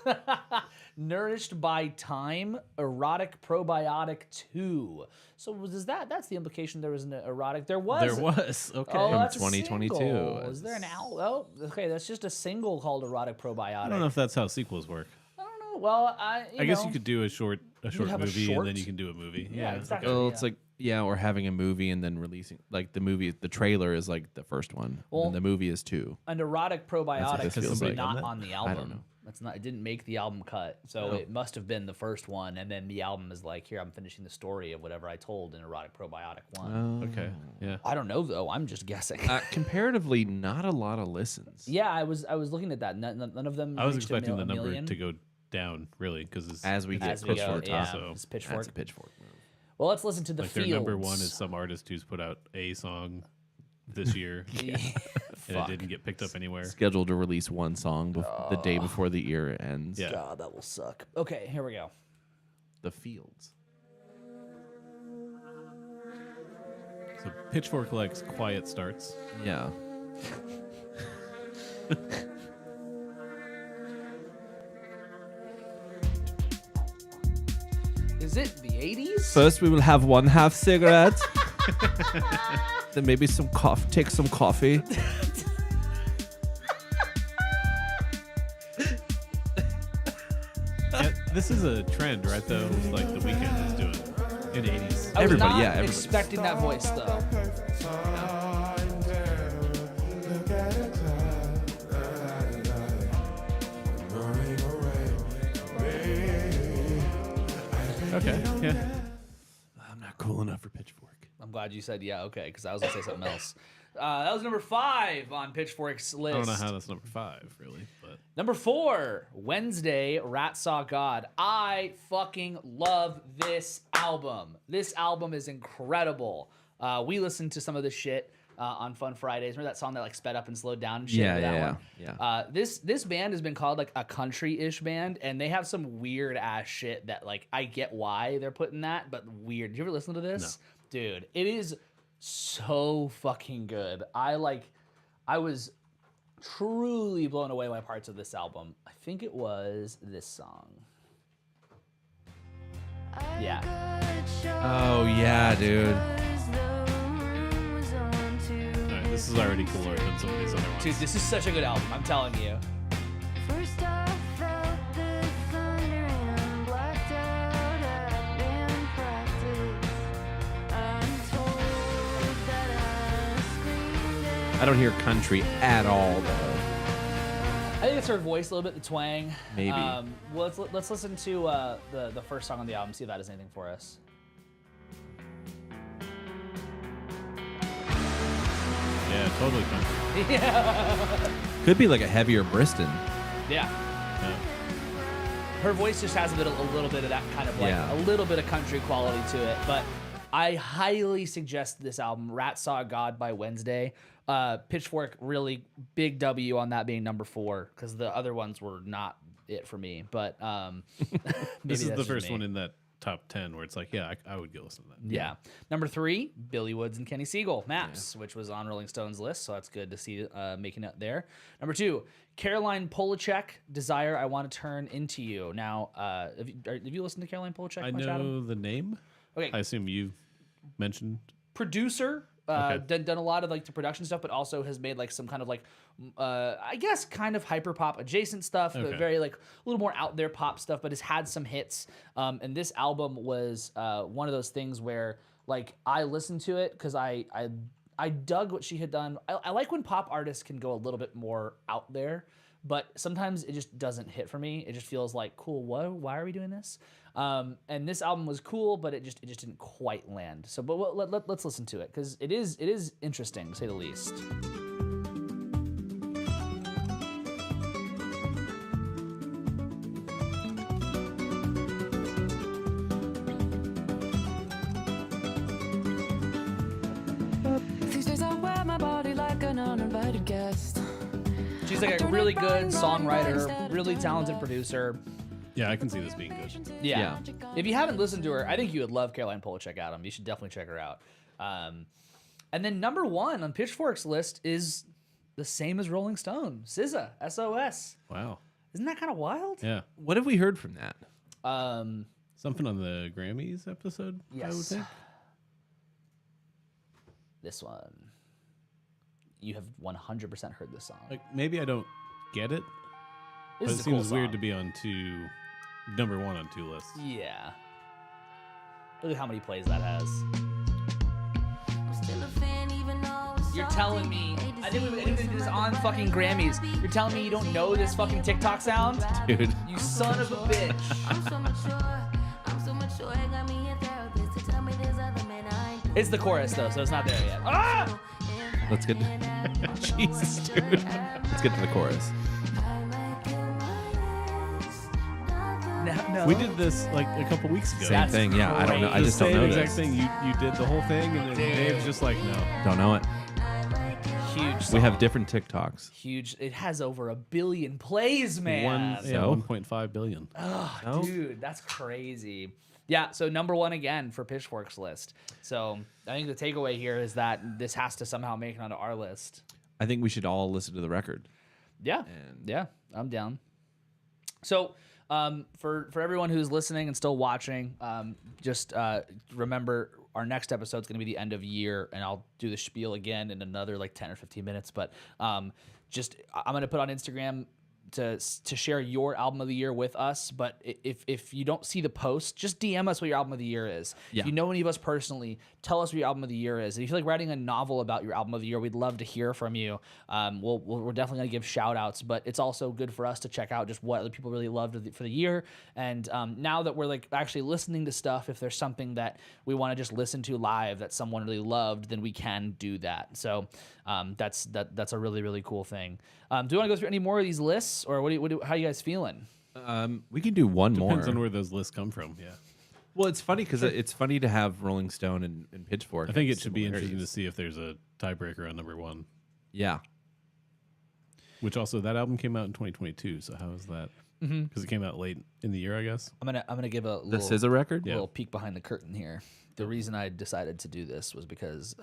Nourished by Time, Erotic Probiotic 2. So that's the implication there was an erotic. There was. There was. Okay. Oh, From that's 2022. a single. Is there an album? Oh, okay, that's just a single called Erotic Probiotic. I don't know if that's how sequels work. I don't know. Well, I guess you could do a short have a movie short? and then you can do a movie. Yeah, exactly. Well, it's like or having a movie and then releasing like the trailer is like the first one, Well, and the movie is 2. An Erotic Probiotic this is feels like. not on the album. don't know. That's not. It didn't make the album cut, so it must have been the first one. And then the album is like, here, I'm finishing the story of whatever I told in Erotic Probiotic 1. Okay. Yeah. I don't know though. I'm just guessing. Comparatively, not a lot of listens. Yeah, I was looking at that. None of them. I was reached expecting the a number million. to go down, really, because As we get As we closer go, to the top, yeah, so it's Pitchfork. that's a Pitchfork move. Well, let's listen to the like Fields. their number one is some artist who's put out a song this year and it didn't get picked up anywhere. Scheduled to release one song the day before the year ends. Yeah. God, that will suck. Okay, here we go. The Fields. So Pitchfork likes quiet starts. Yeah. Is it the 80s? First, we will have one half cigarette. Then maybe some coffee. Take some coffee. Yeah, this is a trend, right? Though, like the Weeknd was doing in the 80s. I was Everybody, not yeah, everybody. expecting that voice though. Okay, yeah. I'm not cool enough for Pitchfork. I'm glad you said yeah, okay, because I was gonna say something else. That was number 5 on Pitchfork's list. I don't know how that's number 5, really, but Number 4, Wednesday, Rat Saw God. I fucking love this album. This album is incredible. We listened to some of this shit on Fun Fridays. Remember that song that like sped up and slowed down and shit? Yeah, Remember that yeah, one? This band has been called like a country-ish band, and they have some weird ass shit that like I get why they're putting that, but weird. Did you ever listen to this? No. Dude, it is so fucking good. I was truly blown away by parts of this album. I think it was this song. Yeah. Oh yeah, dude. all right, this is already cooler than some of these other ones. Dude, this is such a good album, I'm telling you. First I felt the thunder and blacked out at band practice. I'm told that I screamed I don't hear country at all though. I think it's her voice a little bit, the twang. Maybe. Well, let's listen to the first song on the album, see if that does anything for us. Yeah, totally country. Could be like a heavier Briston. Yeah. Yeah. Her voice just has a little bit of that kind of like Yeah. a little bit of country quality to it. But I highly suggest this album, Rat Saw God by Wednesday. Pitchfork, really big W on that being number 4 because the other ones were not it for me. But maybe This is that's the just first me. one in that top 10 where it's like, yeah, I would go listen to that. Yeah. Number 3, Billy Woods and Kenny Siegel, Maps, which was on Rolling Stone's list, so that's good to see making it there. Number 2, Caroline Polachek, Desire I Want to Turn Into You. Now, have you listened to Caroline Polachek I much, know Adam? the name. Okay. I assume you mentioned. Producer, Okay. done a lot of like the production stuff, but also has made like some kind of like, I guess kind of hyper pop adjacent stuff, but Okay. very like a little more out there pop stuff, but has had some hits. And this album was one of those things where like I listened to it because I dug what she had done. I like when pop artists can go a little bit more out there, but sometimes it just doesn't hit for me. It just feels like, cool, why are we doing this? And this album was cool, but it just didn't quite land. So, but let's listen to it because it is interesting to say the least. These days I wear my body like an uninvited guest. She's like a really good songwriter, really talented producer. Yeah, I can see this being good. Yeah. If you haven't listened to her, I think you would love Caroline Polachek, Adam. You should definitely check her out. And then number 1 on Pitchfork's list is the same as Rolling Stone, SZA, SOS. Wow. Isn't that kind of wild? Yeah. What have we heard from that? Something on the Grammys episode, I would Yes. think. This one. You have 100% heard this song. Like, maybe I don't get it, but This it is a cool seems weird song. to be on number 1 on 2 lists. Yeah. Look at how many plays that has. I'm still a fan even though it's You're so telling deep. me, Hate to I think see we it did this on fucking Grammys. You're telling me you don't know this fucking TikTok sound? Dude. You son of a bitch. I'm so mature. I'm so mature. I got me a therapist to tell me there's other men I ain't It's the chorus though, so it's not there yet. Ah! Let's get Jesus, dude. Let's get to the chorus. No. We did this like a couple weeks ago. Same That's thing. Yeah, I don't know. I The just don't same know exact this. thing. You did the whole thing, and then Dave's just like, no. Don't know it. Huge song. We have different TikToks. Huge. It has over 1 billion plays, man. So? 1.5 billion. No? Dude, that's crazy. Yeah, so number 1 again for Pitchfork's list. So I think the takeaway here is that this has to somehow make it onto our list. I think we should all listen to the record. Yeah, yeah, I'm down. So for everyone who's listening and still watching, just remember our next episode is going to be the end of year, and I'll do the spiel again in another like 10 or 15 minutes. But I'm going to put on Instagram to share your album of the year with us. But if you don't see the post, just DM us what your album of the year is. Yeah. If you know any of us personally, tell us what your album of the year is. And if you feel like writing a novel about your album of the year, we'd love to hear from you. We're definitely going to give shout outs, but it's also good for us to check out just what other people really loved for the year. And now that we're like actually listening to stuff, if there's something that we want to just listen to live that someone really loved, then we can do that. So that's a really, really cool thing. Do you want to go through any more of these lists, or how are you guys feeling? We can do one more. Depends on where those lists come from. Yeah. Well, it's funny because it's funny to have Rolling Stone and Pitchfork. I think have it should be interesting to similarities. see if there's a tiebreaker on number 1. Yeah. Which also, that album came out in 2022. So how is that? Because it came out late in the year, I guess. I'm gonna give a The little SZA record? Yeah. little peek behind the curtain here. The reason I decided to do this was because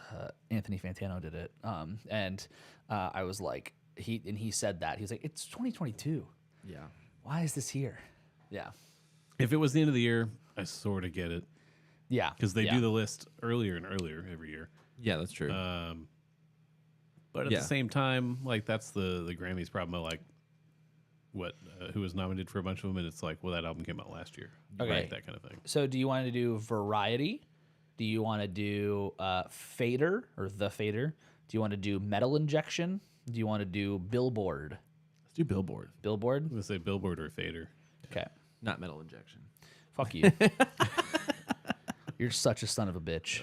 Anthony Fantano did it, and I was like, he said that he was like, it's 2022. Yeah. Why is this here? Yeah, If it was the end of the year, I sort of get it. yeah, Because they yeah. do the list earlier and earlier every year. Yeah, that's true. But at Yeah. the same time, like, that's the Grammys problem of, like, who was nominated for a bunch of them, and it's like, well, that album came out last year. Okay. Right, that kind of thing. So, do you want to do Variety? Do you want to do Fader or The Fader? Do you want to do Metal Injection? Do you want to do Billboard? Let's do Billboard, Billboard? I'm going to say Billboard or Fader. Okay. not Metal Injection. Fuck you. You're such a son of a bitch.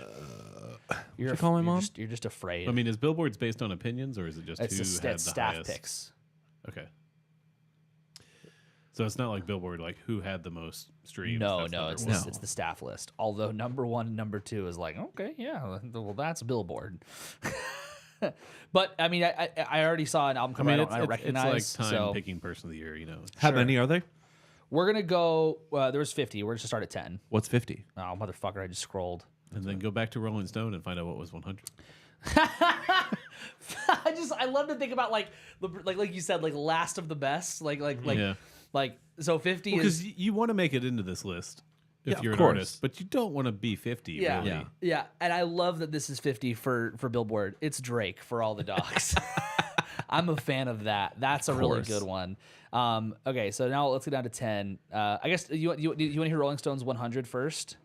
You're you call my mom? You're just afraid. I mean, is Billboard's based on opinions, or is it just it's who had the staff highest? picks. Okay. So it's not like Billboard, like who had the most streams. No, that's no, number it's one. it's the staff list. Although number 1 and number 2 is like, okay, yeah, well, that's Billboard. But I mean, I already saw an album I cover mean, I recognize. it's like time so picking person of the year, you know. How Sure. many are there? we're gonna go. There was 50. We're just gonna start at 10. What's 50? Oh, motherfucker! I just scrolled. And then go back to Rolling Stone and find out what was 100. I love to think about like you said, like last of the best, Yeah. like so 50 is Because you want to make it into this list if Yeah, of you're an course. artist, but you don't want to be 50. Yeah. Really. Yeah. yeah, and I love that this is 50 for Billboard. It's Drake for All the Dogs. I'm a fan of that. That's a really course. good one. Okay, so now let's get down to 10. I guess you want to hear Rolling Stone's 100 first?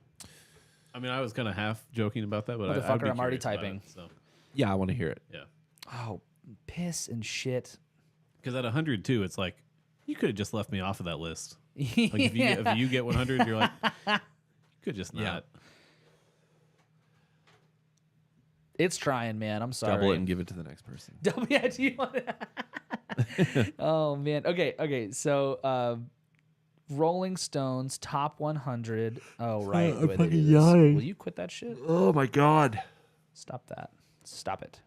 I mean, I was kind of half joking about that, but I'd Motherfucker, be I'm already curious about typing. it, so, Yeah, I want to hear it. yeah. Oh, piss and shit. Because at 102, it's like, you could have just left me off of that list. Like if you get 100, you're like, you could just not. Yeah. It's trying, man. I'm sorry. Double it and give it to the next person. Yeah, do you want to? Oh man. Okay. So, Rolling Stones top 100. Oh right. I'm the way they fucking do this. yawning. Will you quit that shit? Oh my god. Stop that. Stop it.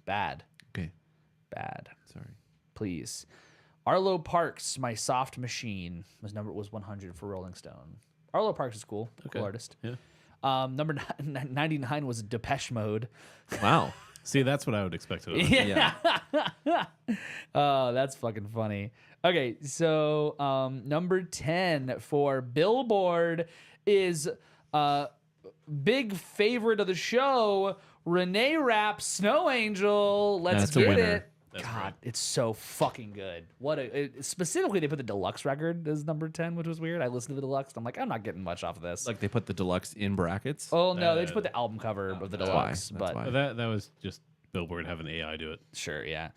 Bad. Okay, Bad. sorry. Please. Arlo Parks, My Soft Machine, was 100 for Rolling Stone. Arlo Parks is cool. Okay. Cool artist. Yeah. Number 99 was Depeche Mode. Wow. See, that's what I would expect. It Yeah. Oh, that's fucking funny. Okay, so number 10 for Billboard is big favorite of the show, Renee Rapp's Snow Angel. Let's That's a get winner. it. That's God, right. it's so fucking good. Specifically, they put the deluxe record as number 10, which was weird. I listened to the deluxe. And I'm like, I'm not getting much off of this. Like they put the deluxe in brackets. Oh no, they just put the album cover of the that's deluxe. why. That's But why. That was just Billboard having AI do it. sure, yeah.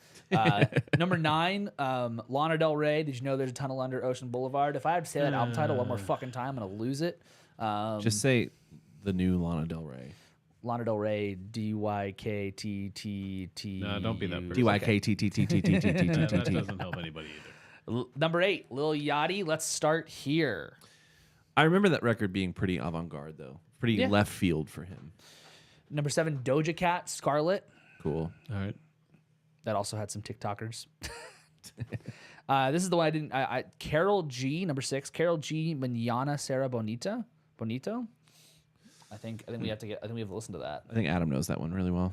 Number 9, Lana Del Rey. Did you know there's a tunnel under Ocean Boulevard? If I had to say that album title one more fucking time, I'm gonna lose it. Just say the new Lana Del Rey. Lana Del Rey, DYKTTT. No, don't be that person. DYKTTTTTTTTT. That doesn't help anybody either. Number 8, Lil Yachty. Let's start here. I remember that record being pretty avant-garde though. Pretty Yeah. left field for him. Number 7, Doja Cat, Scarlet. Cool. All right. That also had some TikTokers. This is the one I didn't. Carol G, number 6. Carol G, Manana Sarah Bonito. I think we have to get. I think we have to listen to that. I think Adam knows that one really well.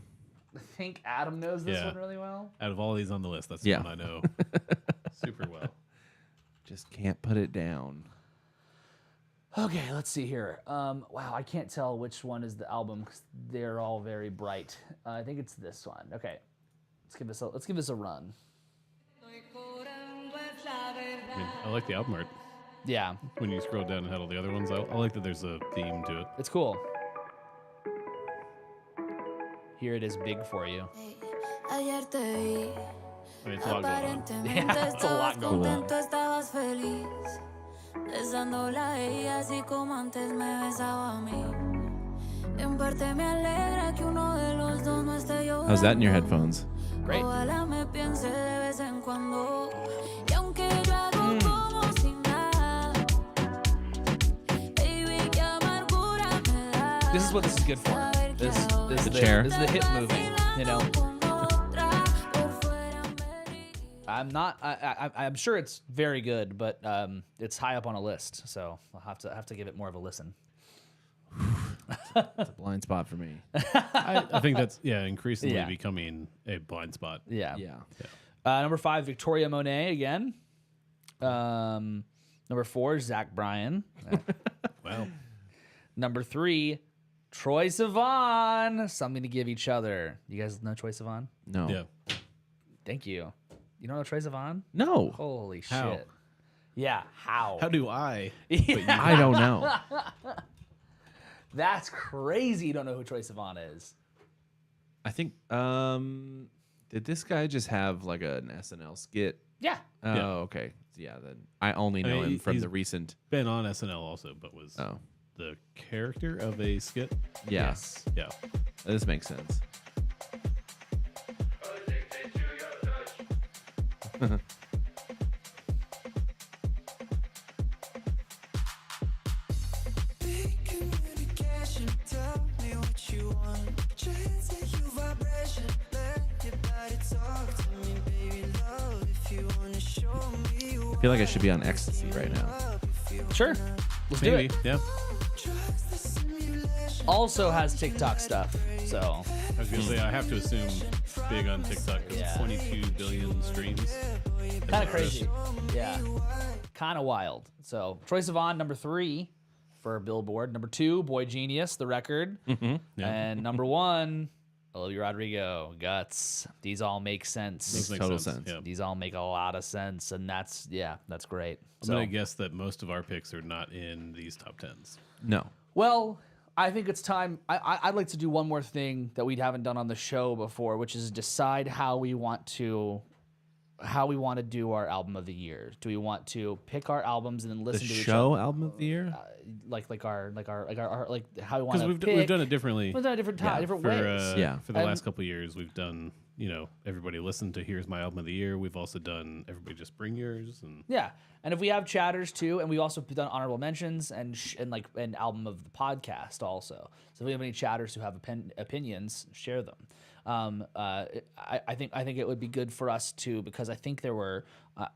I think Adam knows this Yeah. one really well. Out of all these on the list, that's Yeah. the one I know super well. Just can't put it down. Okay, let's see here. Wow, I can't tell which one is the album because they're all very bright. I think it's this one. Okay, let's give this a run. I mean, I like the album art. Yeah, When you scroll down and had all the other ones, I like that there's a theme to it. it's cool. Here it is, big for you. Ayer te vi. I mean, it's a lot going on. Aparentemente it's a lot estabas going on. contento, estabas feliz. Besándola a ella así como antes me besaba a mí. En parte me alegra que uno de los dos no esté llorando. How's that in your headphones? Great. Ojalá me piense de vez en cuando. Y aunque yo hago como si nada, baby, qué amargura me da. This is what this is good for. This is The chair. This is the hip moving. You know, I'm sure it's very good, but it's high up on a list, so I'll have to give it more of a listen. It's a blind spot for me. I think that's increasingly Yeah. becoming a blind spot. Yeah. Yeah. Number 5, Victoria Monet again. Number 4, Zach Bryan. Wow. Number 3, Troye Sivan. Something to give each other. You guys know Troye Sivan? No. Yeah. Thank you. You don't know Troye Sivan? No. Holy How? shit. Yeah, how? How do I? I don't know. That's crazy you don't know who Troye Sivan is. I think did this guy just have like an SNL skit? Yeah. Oh, Yeah. okay. Yeah, then I only know mean, him from he's- the recent. Been on SNL also, but was Oh, the character of a skit. yeah. Yes. Yeah. This makes sense. Big communication, tell me what you want. Transit your vibration, let your body talk to me, baby. Love if you wanna show me I feel like I should be on ecstasy right now. Sure. Let's do Maybe. it. Yeah. trust the simulation. Also has TikTok stuff. So, I was gonna say I have to assume big on TikTok because Yeah. 22 billion streams. kind of crazy. Yeah. Kind of wild. So, Troye Sivan, number 3 for Billboard. Number 2, Boy Genius, The Record. Yeah. And number 1, Olivia Rodrigo, Guts. These all make sense. Those make Total sense. sense. Yeah. These all make a lot of sense, and that's great. I'm So, gonna guess that most of our picks are not in these top 10s. No. well, I think it's time. I'd like to do one more thing that we haven't done on the show before, which is decide how we want to do our album of the year. Do we want to pick our albums and then The listen to each show other, album of the year? like how we want Because to we've pick? done it differently. We've done it different times, different For, ways. Yeah. for the And- last couple of years, we've done, everybody listened to Here's My Album of the Year. We've also done Everybody Just Bring Yours. And Yeah, and if we have chatters too, and we also done honorable mentions and an album of the podcast also. So if we have any chatters who have opinions, share them. I think it would be good for us to, because I think there were.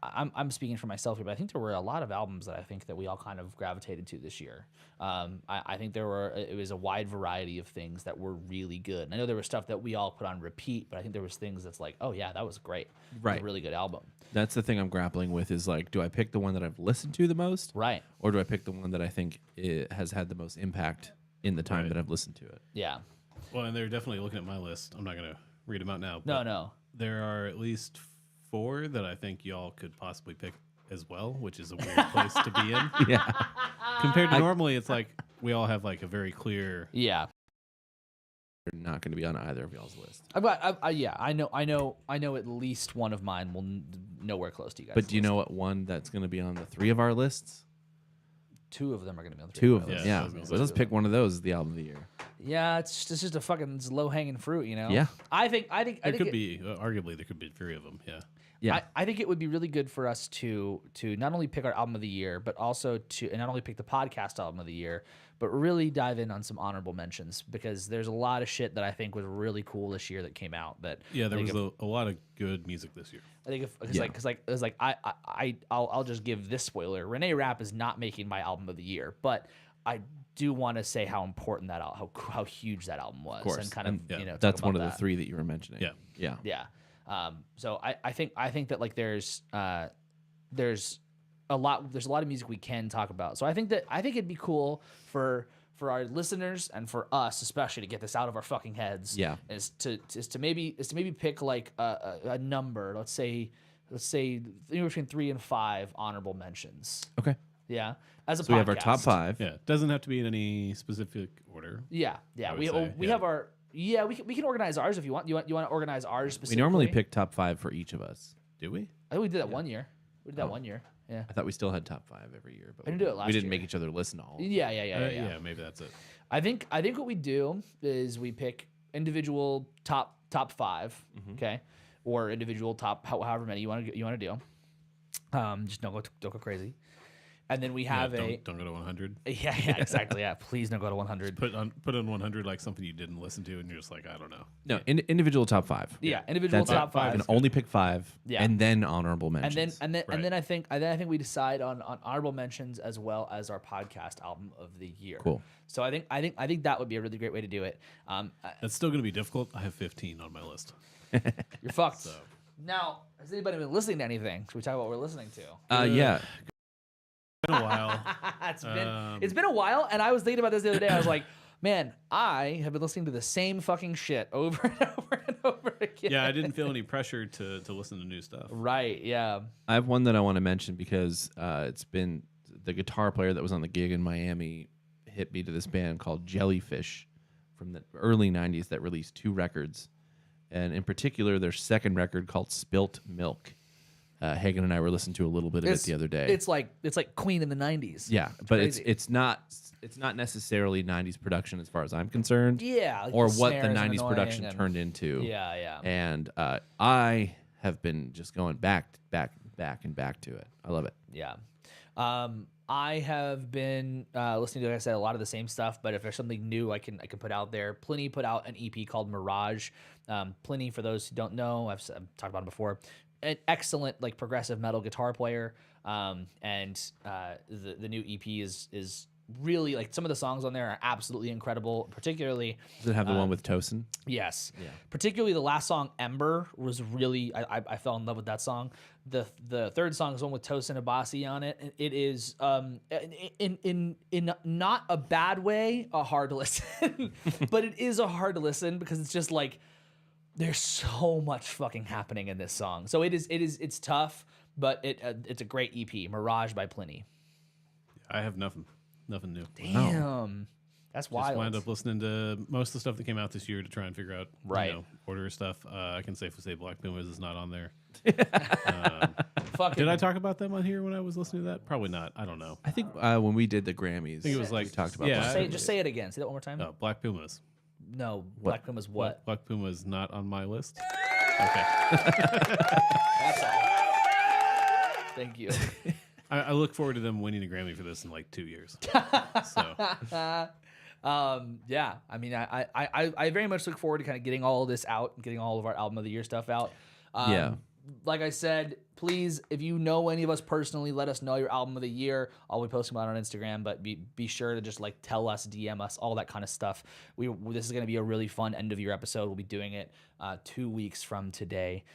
I'm speaking for myself here, but I think there were a lot of albums that I think that we all kind of gravitated to this year. I think it was a wide variety of things that were really good. And I know there was stuff that we all put on repeat, but I think there was things that's like, oh yeah, that was great. It was Right. a really good album. That's the thing I'm grappling with is like, do I pick the one that I've listened to the most? Right. Or do I pick the one that I think it has had the most impact in the time Right. that I've listened to it? Yeah. well, and they're definitely looking at my list. I'm not going to read them out now. No, but no. There are at least 4 that I think y'all could possibly pick as well, which is a weird place to be in. Yeah. Compared to normally, it's like we all have like a very clear. Yeah. They're not going to be on either of y'all's list. I know at least one of mine will nowhere close to you guys. But do you know what one that's going to be on the 3 of our lists? 2 of them are going to be on the 2 of three them. Yeah, Yeah. I was gonna So say. let's pick one of those as the album of the year. Yeah, it's just a fucking low hanging fruit, you know. Yeah. I think There could be, arguably, there could be 3 of them. Yeah. Yeah. I think it would be really good for us to not only pick our album of the year, but also and not only pick the podcast album of the year, but really dive in on some honorable mentions, because there's a lot of shit that I think was really cool this year that came out. That Yeah, there I was think a lot of good music this year. I think Yeah. I'll just give this spoiler. Renee Rapp is not making my album of the year, but I do want to say how important how huge that album was, Of course. and kind of yeah. talk That's about one of the that. 3 that you were mentioning. Yeah. Yeah. Yeah. So I think that like there's there's a lot of music we can talk about. So I think it'd be cool for our listeners and for us especially to get this out of our fucking heads. Yeah. Is to maybe pick like a number. Let's say anywhere between 3 and 5 honorable mentions. Okay. Yeah. As a So we have our podcast. top 5. Yeah, doesn't have to be in any specific order. Yeah. I would We say, we yeah. have our we can organize ours if you want. You want to organize ours We specifically? normally pick top 5 for each of us. Do we? I think we did that 1 year. We did that 1 year. Yeah. I thought we still had top 5 every year, but I didn't do it last we didn't year. make each other listen to all. of them. Yeah. Yeah, maybe that's it. I think what we do is we pick individual top 5, okay, or individual top however many you want to do. Just don't go crazy, and then we have don't go to 100. yeah exactly yeah. Please don't go to 100. Put on 100 like something you didn't listen to, and you're just like, I don't know. No, individual top 5. Yeah, individual That's it. top 5. And only pick 5. Yeah. And then honorable And mentions. then I think we decide on honorable mentions as well as our podcast album of the year. Cool. So I think that would be a really great way to do it. That's still going to be difficult. I have 15 on my list. You're fucked. Now, has anybody been listening to anything? Should we talk about what we're listening to? Yeah. It's been a while. It's been a while, and I was thinking about this the other day. I was like, man, I have been listening to the same fucking shit over and over and over again. Yeah, I didn't feel any pressure to listen to new stuff. Right, yeah. I have one that I want to mention because it's been the guitar player that was on the gig in Miami hit me to this band called Jellyfish from the early 90s that released 2 records. And in particular, their second record called Spilt Milk. Hagen and I were listening to a little bit of it the other day. It's like Queen in the 90s. Yeah, but crazy. it's not necessarily 90s production as far as I'm concerned. Yeah, like or the what the snares are 90s annoying production and- turned into. Yeah. And I have been just going back to it. I love it. Yeah. I have been listening to, like I said, a lot of the same stuff, but if there's something new I can put out there. Pliny put out an EP called Mirage. Pliny, for those who don't know, I've talked about him before, an excellent like progressive metal guitar player. And the new EP is really, like, some of the songs on there are absolutely incredible, particularly Does it have the one with Tosin? yes. Yeah. Particularly the last song, Ember, was really I fell in love with that song. The third song is one with Tosin Abasi on it. And it is in not a bad way a hard listen, but it is a hard listen because it's just like there's so much fucking happening in this song. So it's tough, but it's a great EP, Mirage by Pliny. I have nothing new. Damn. That's wild. Just wound up listening to most of the stuff that came out this year to try and figure out, Right. order stuff. I can safely say Black Pumas is not on there. Fucking Did I talk about them on here when I was listening to that? Probably not. I don't know. I think when we did the Grammys, I think it was like- we talked about yeah, Black just say it again. Say that one more time. No, Black Pumas. No, Black Puma's what? Black Puma is not on my list. Okay. That's all. Thank you. I look forward to them winning a Grammy for this in like 2 years. So Yeah, I mean, I very much look forward to kind of getting all of this out and getting all of our album of the year stuff out. Yeah. Like I said, please, if you know any of us personally, let us know your album of the year. I'll be posting about it on Instagram, but be sure to just like tell us, DM us, all that kind of stuff. This is going to be a really fun end of year episode. We'll be doing it 2 weeks from today.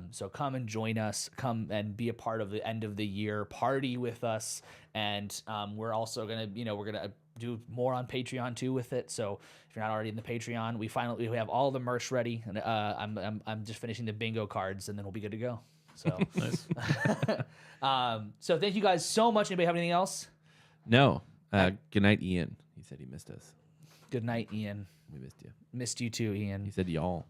So come and join us. Come and be a part of the end of the year party with us. And we're also gonna, we're gonna do more on Patreon too with it. So if you're not already in the Patreon, we have all the merch ready, and I'm just finishing the bingo cards, and then we'll be good to go. So nice. So thank you guys so much. Anybody have anything else? No. Good night, Ian. He said he missed us. Good night, Ian. We missed you. Missed you too, He Ian. said y'all.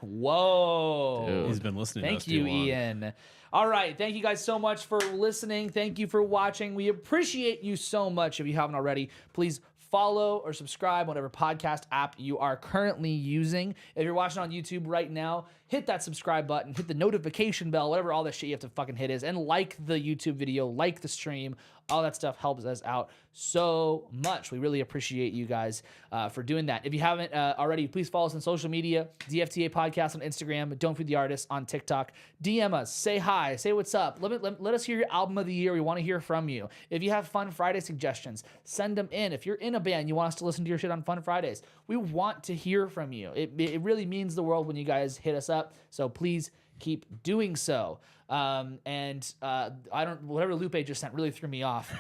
Whoa. Dude. He's been listening to Thank us you, too long. Ian. All right. Thank you guys so much for listening. Thank you for watching. We appreciate you so much. If you haven't already, please follow or subscribe whatever podcast app you are currently using. If you're watching on YouTube right now, hit that subscribe button, hit the notification bell, whatever all that shit you have to fucking hit is, and like the YouTube video, like the stream. All that stuff helps us out so much. We really appreciate you guys for doing that. If you haven't already, please follow us on social media, DFTA Podcast on Instagram, Don't Feed the Artist on TikTok. DM us, say hi, say what's up. Let us hear your album of the year. We want to hear from you. If you have Fun Friday suggestions, send them in. If you're in a band, you want us to listen to your shit on Fun Fridays, we want to hear from you. It really means the world when you guys hit us up. So please keep doing so. And whatever Lupe just sent really threw me off.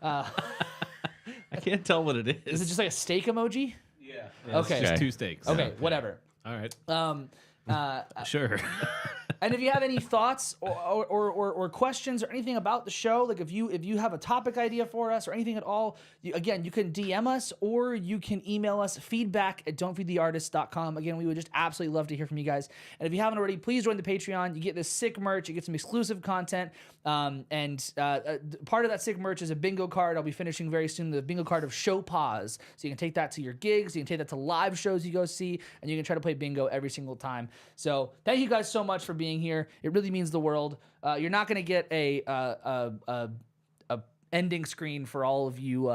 I can't tell what it is. Is it just like a steak emoji? Yeah. Okay. It's just 2 steaks. Okay, whatever. All right. Sure. And if you have any thoughts or questions or anything about the show, like if you have a topic idea for us or anything at all, you can DM us or you can email us feedback@don'tfeedtheartist.com. Again, we would just absolutely love to hear from you guys. And if you haven't already, please join the Patreon. You get this sick merch. You get some exclusive content. And part of that sick merch is a bingo card. I'll be finishing very soon, the bingo card of Show Pause. So you can take that to your gigs. You can take that to live shows you go see. And you can try to play bingo every single time. So thank you guys so much for being here. It really means the world. You're not going to get a ending screen for all of you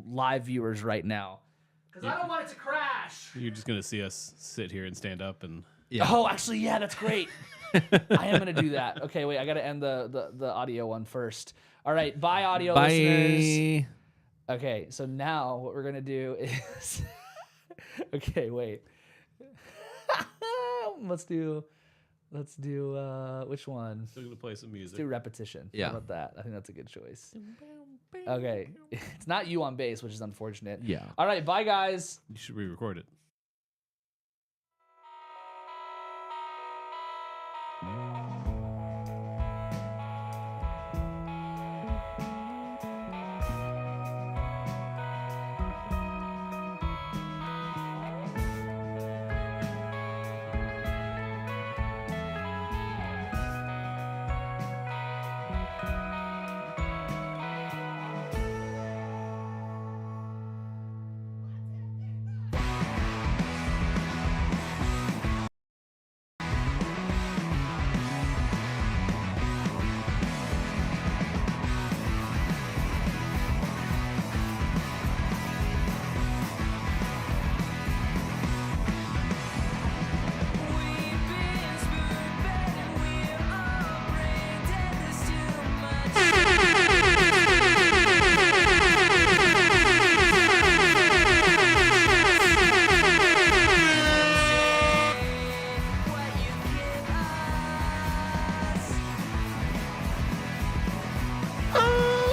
live viewers right now because I don't want it to crash. You're just going to see us sit here and stand up and... Yeah. Oh, actually, yeah, that's great. I am going to do that. Okay, wait, I got to end the audio one first. All right, bye, audio listeners. Okay, so now what we're going to do is... Okay, wait. Let's do which one? Still going to play some music. Let's do repetition. Yeah. How about that? I think that's a good choice. Okay. It's not you on bass, which is unfortunate. Yeah. All right, bye guys. You should re-record it.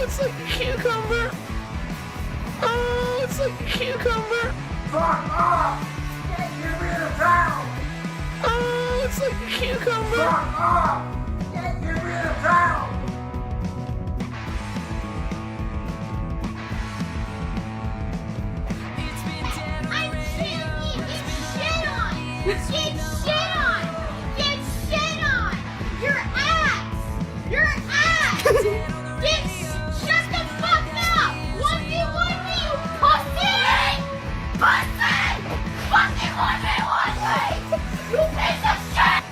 It's like a cucumber. Oh, it's like a cucumber. Fuck off! Get rid of town! Oh, it's like a cucumber. Fuck off! Get rid of town! I'm Shanky! Get shit on! Get shit on! Get shit on! Your ass! Your ass! Get shut the fuck up! 1v1 you pussy! Pussy! Fucking 1v1 you piece of shit!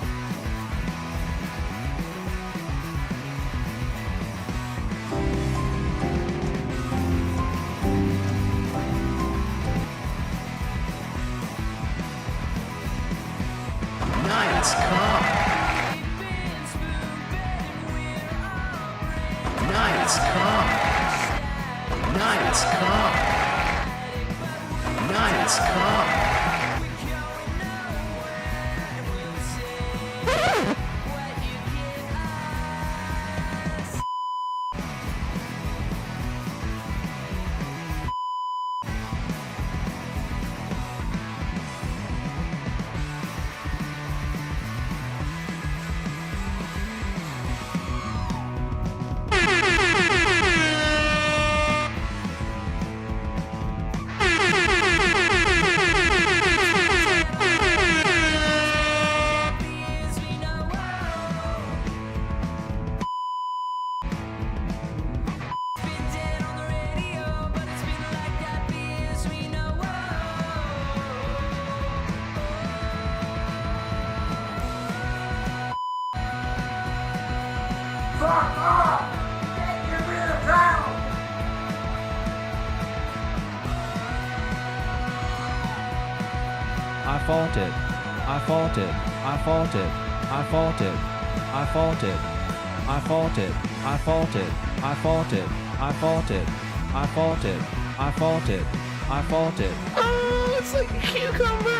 Nice car. Nice car. Nice car. Nice car. Fuck off! Get rid of town! I faulted. I faulted. I faulted. I faulted. I faulted. I faulted. I faulted. I faulted. I faulted. I faulted. I faulted. I faulted. Oh, it's like a cucumber.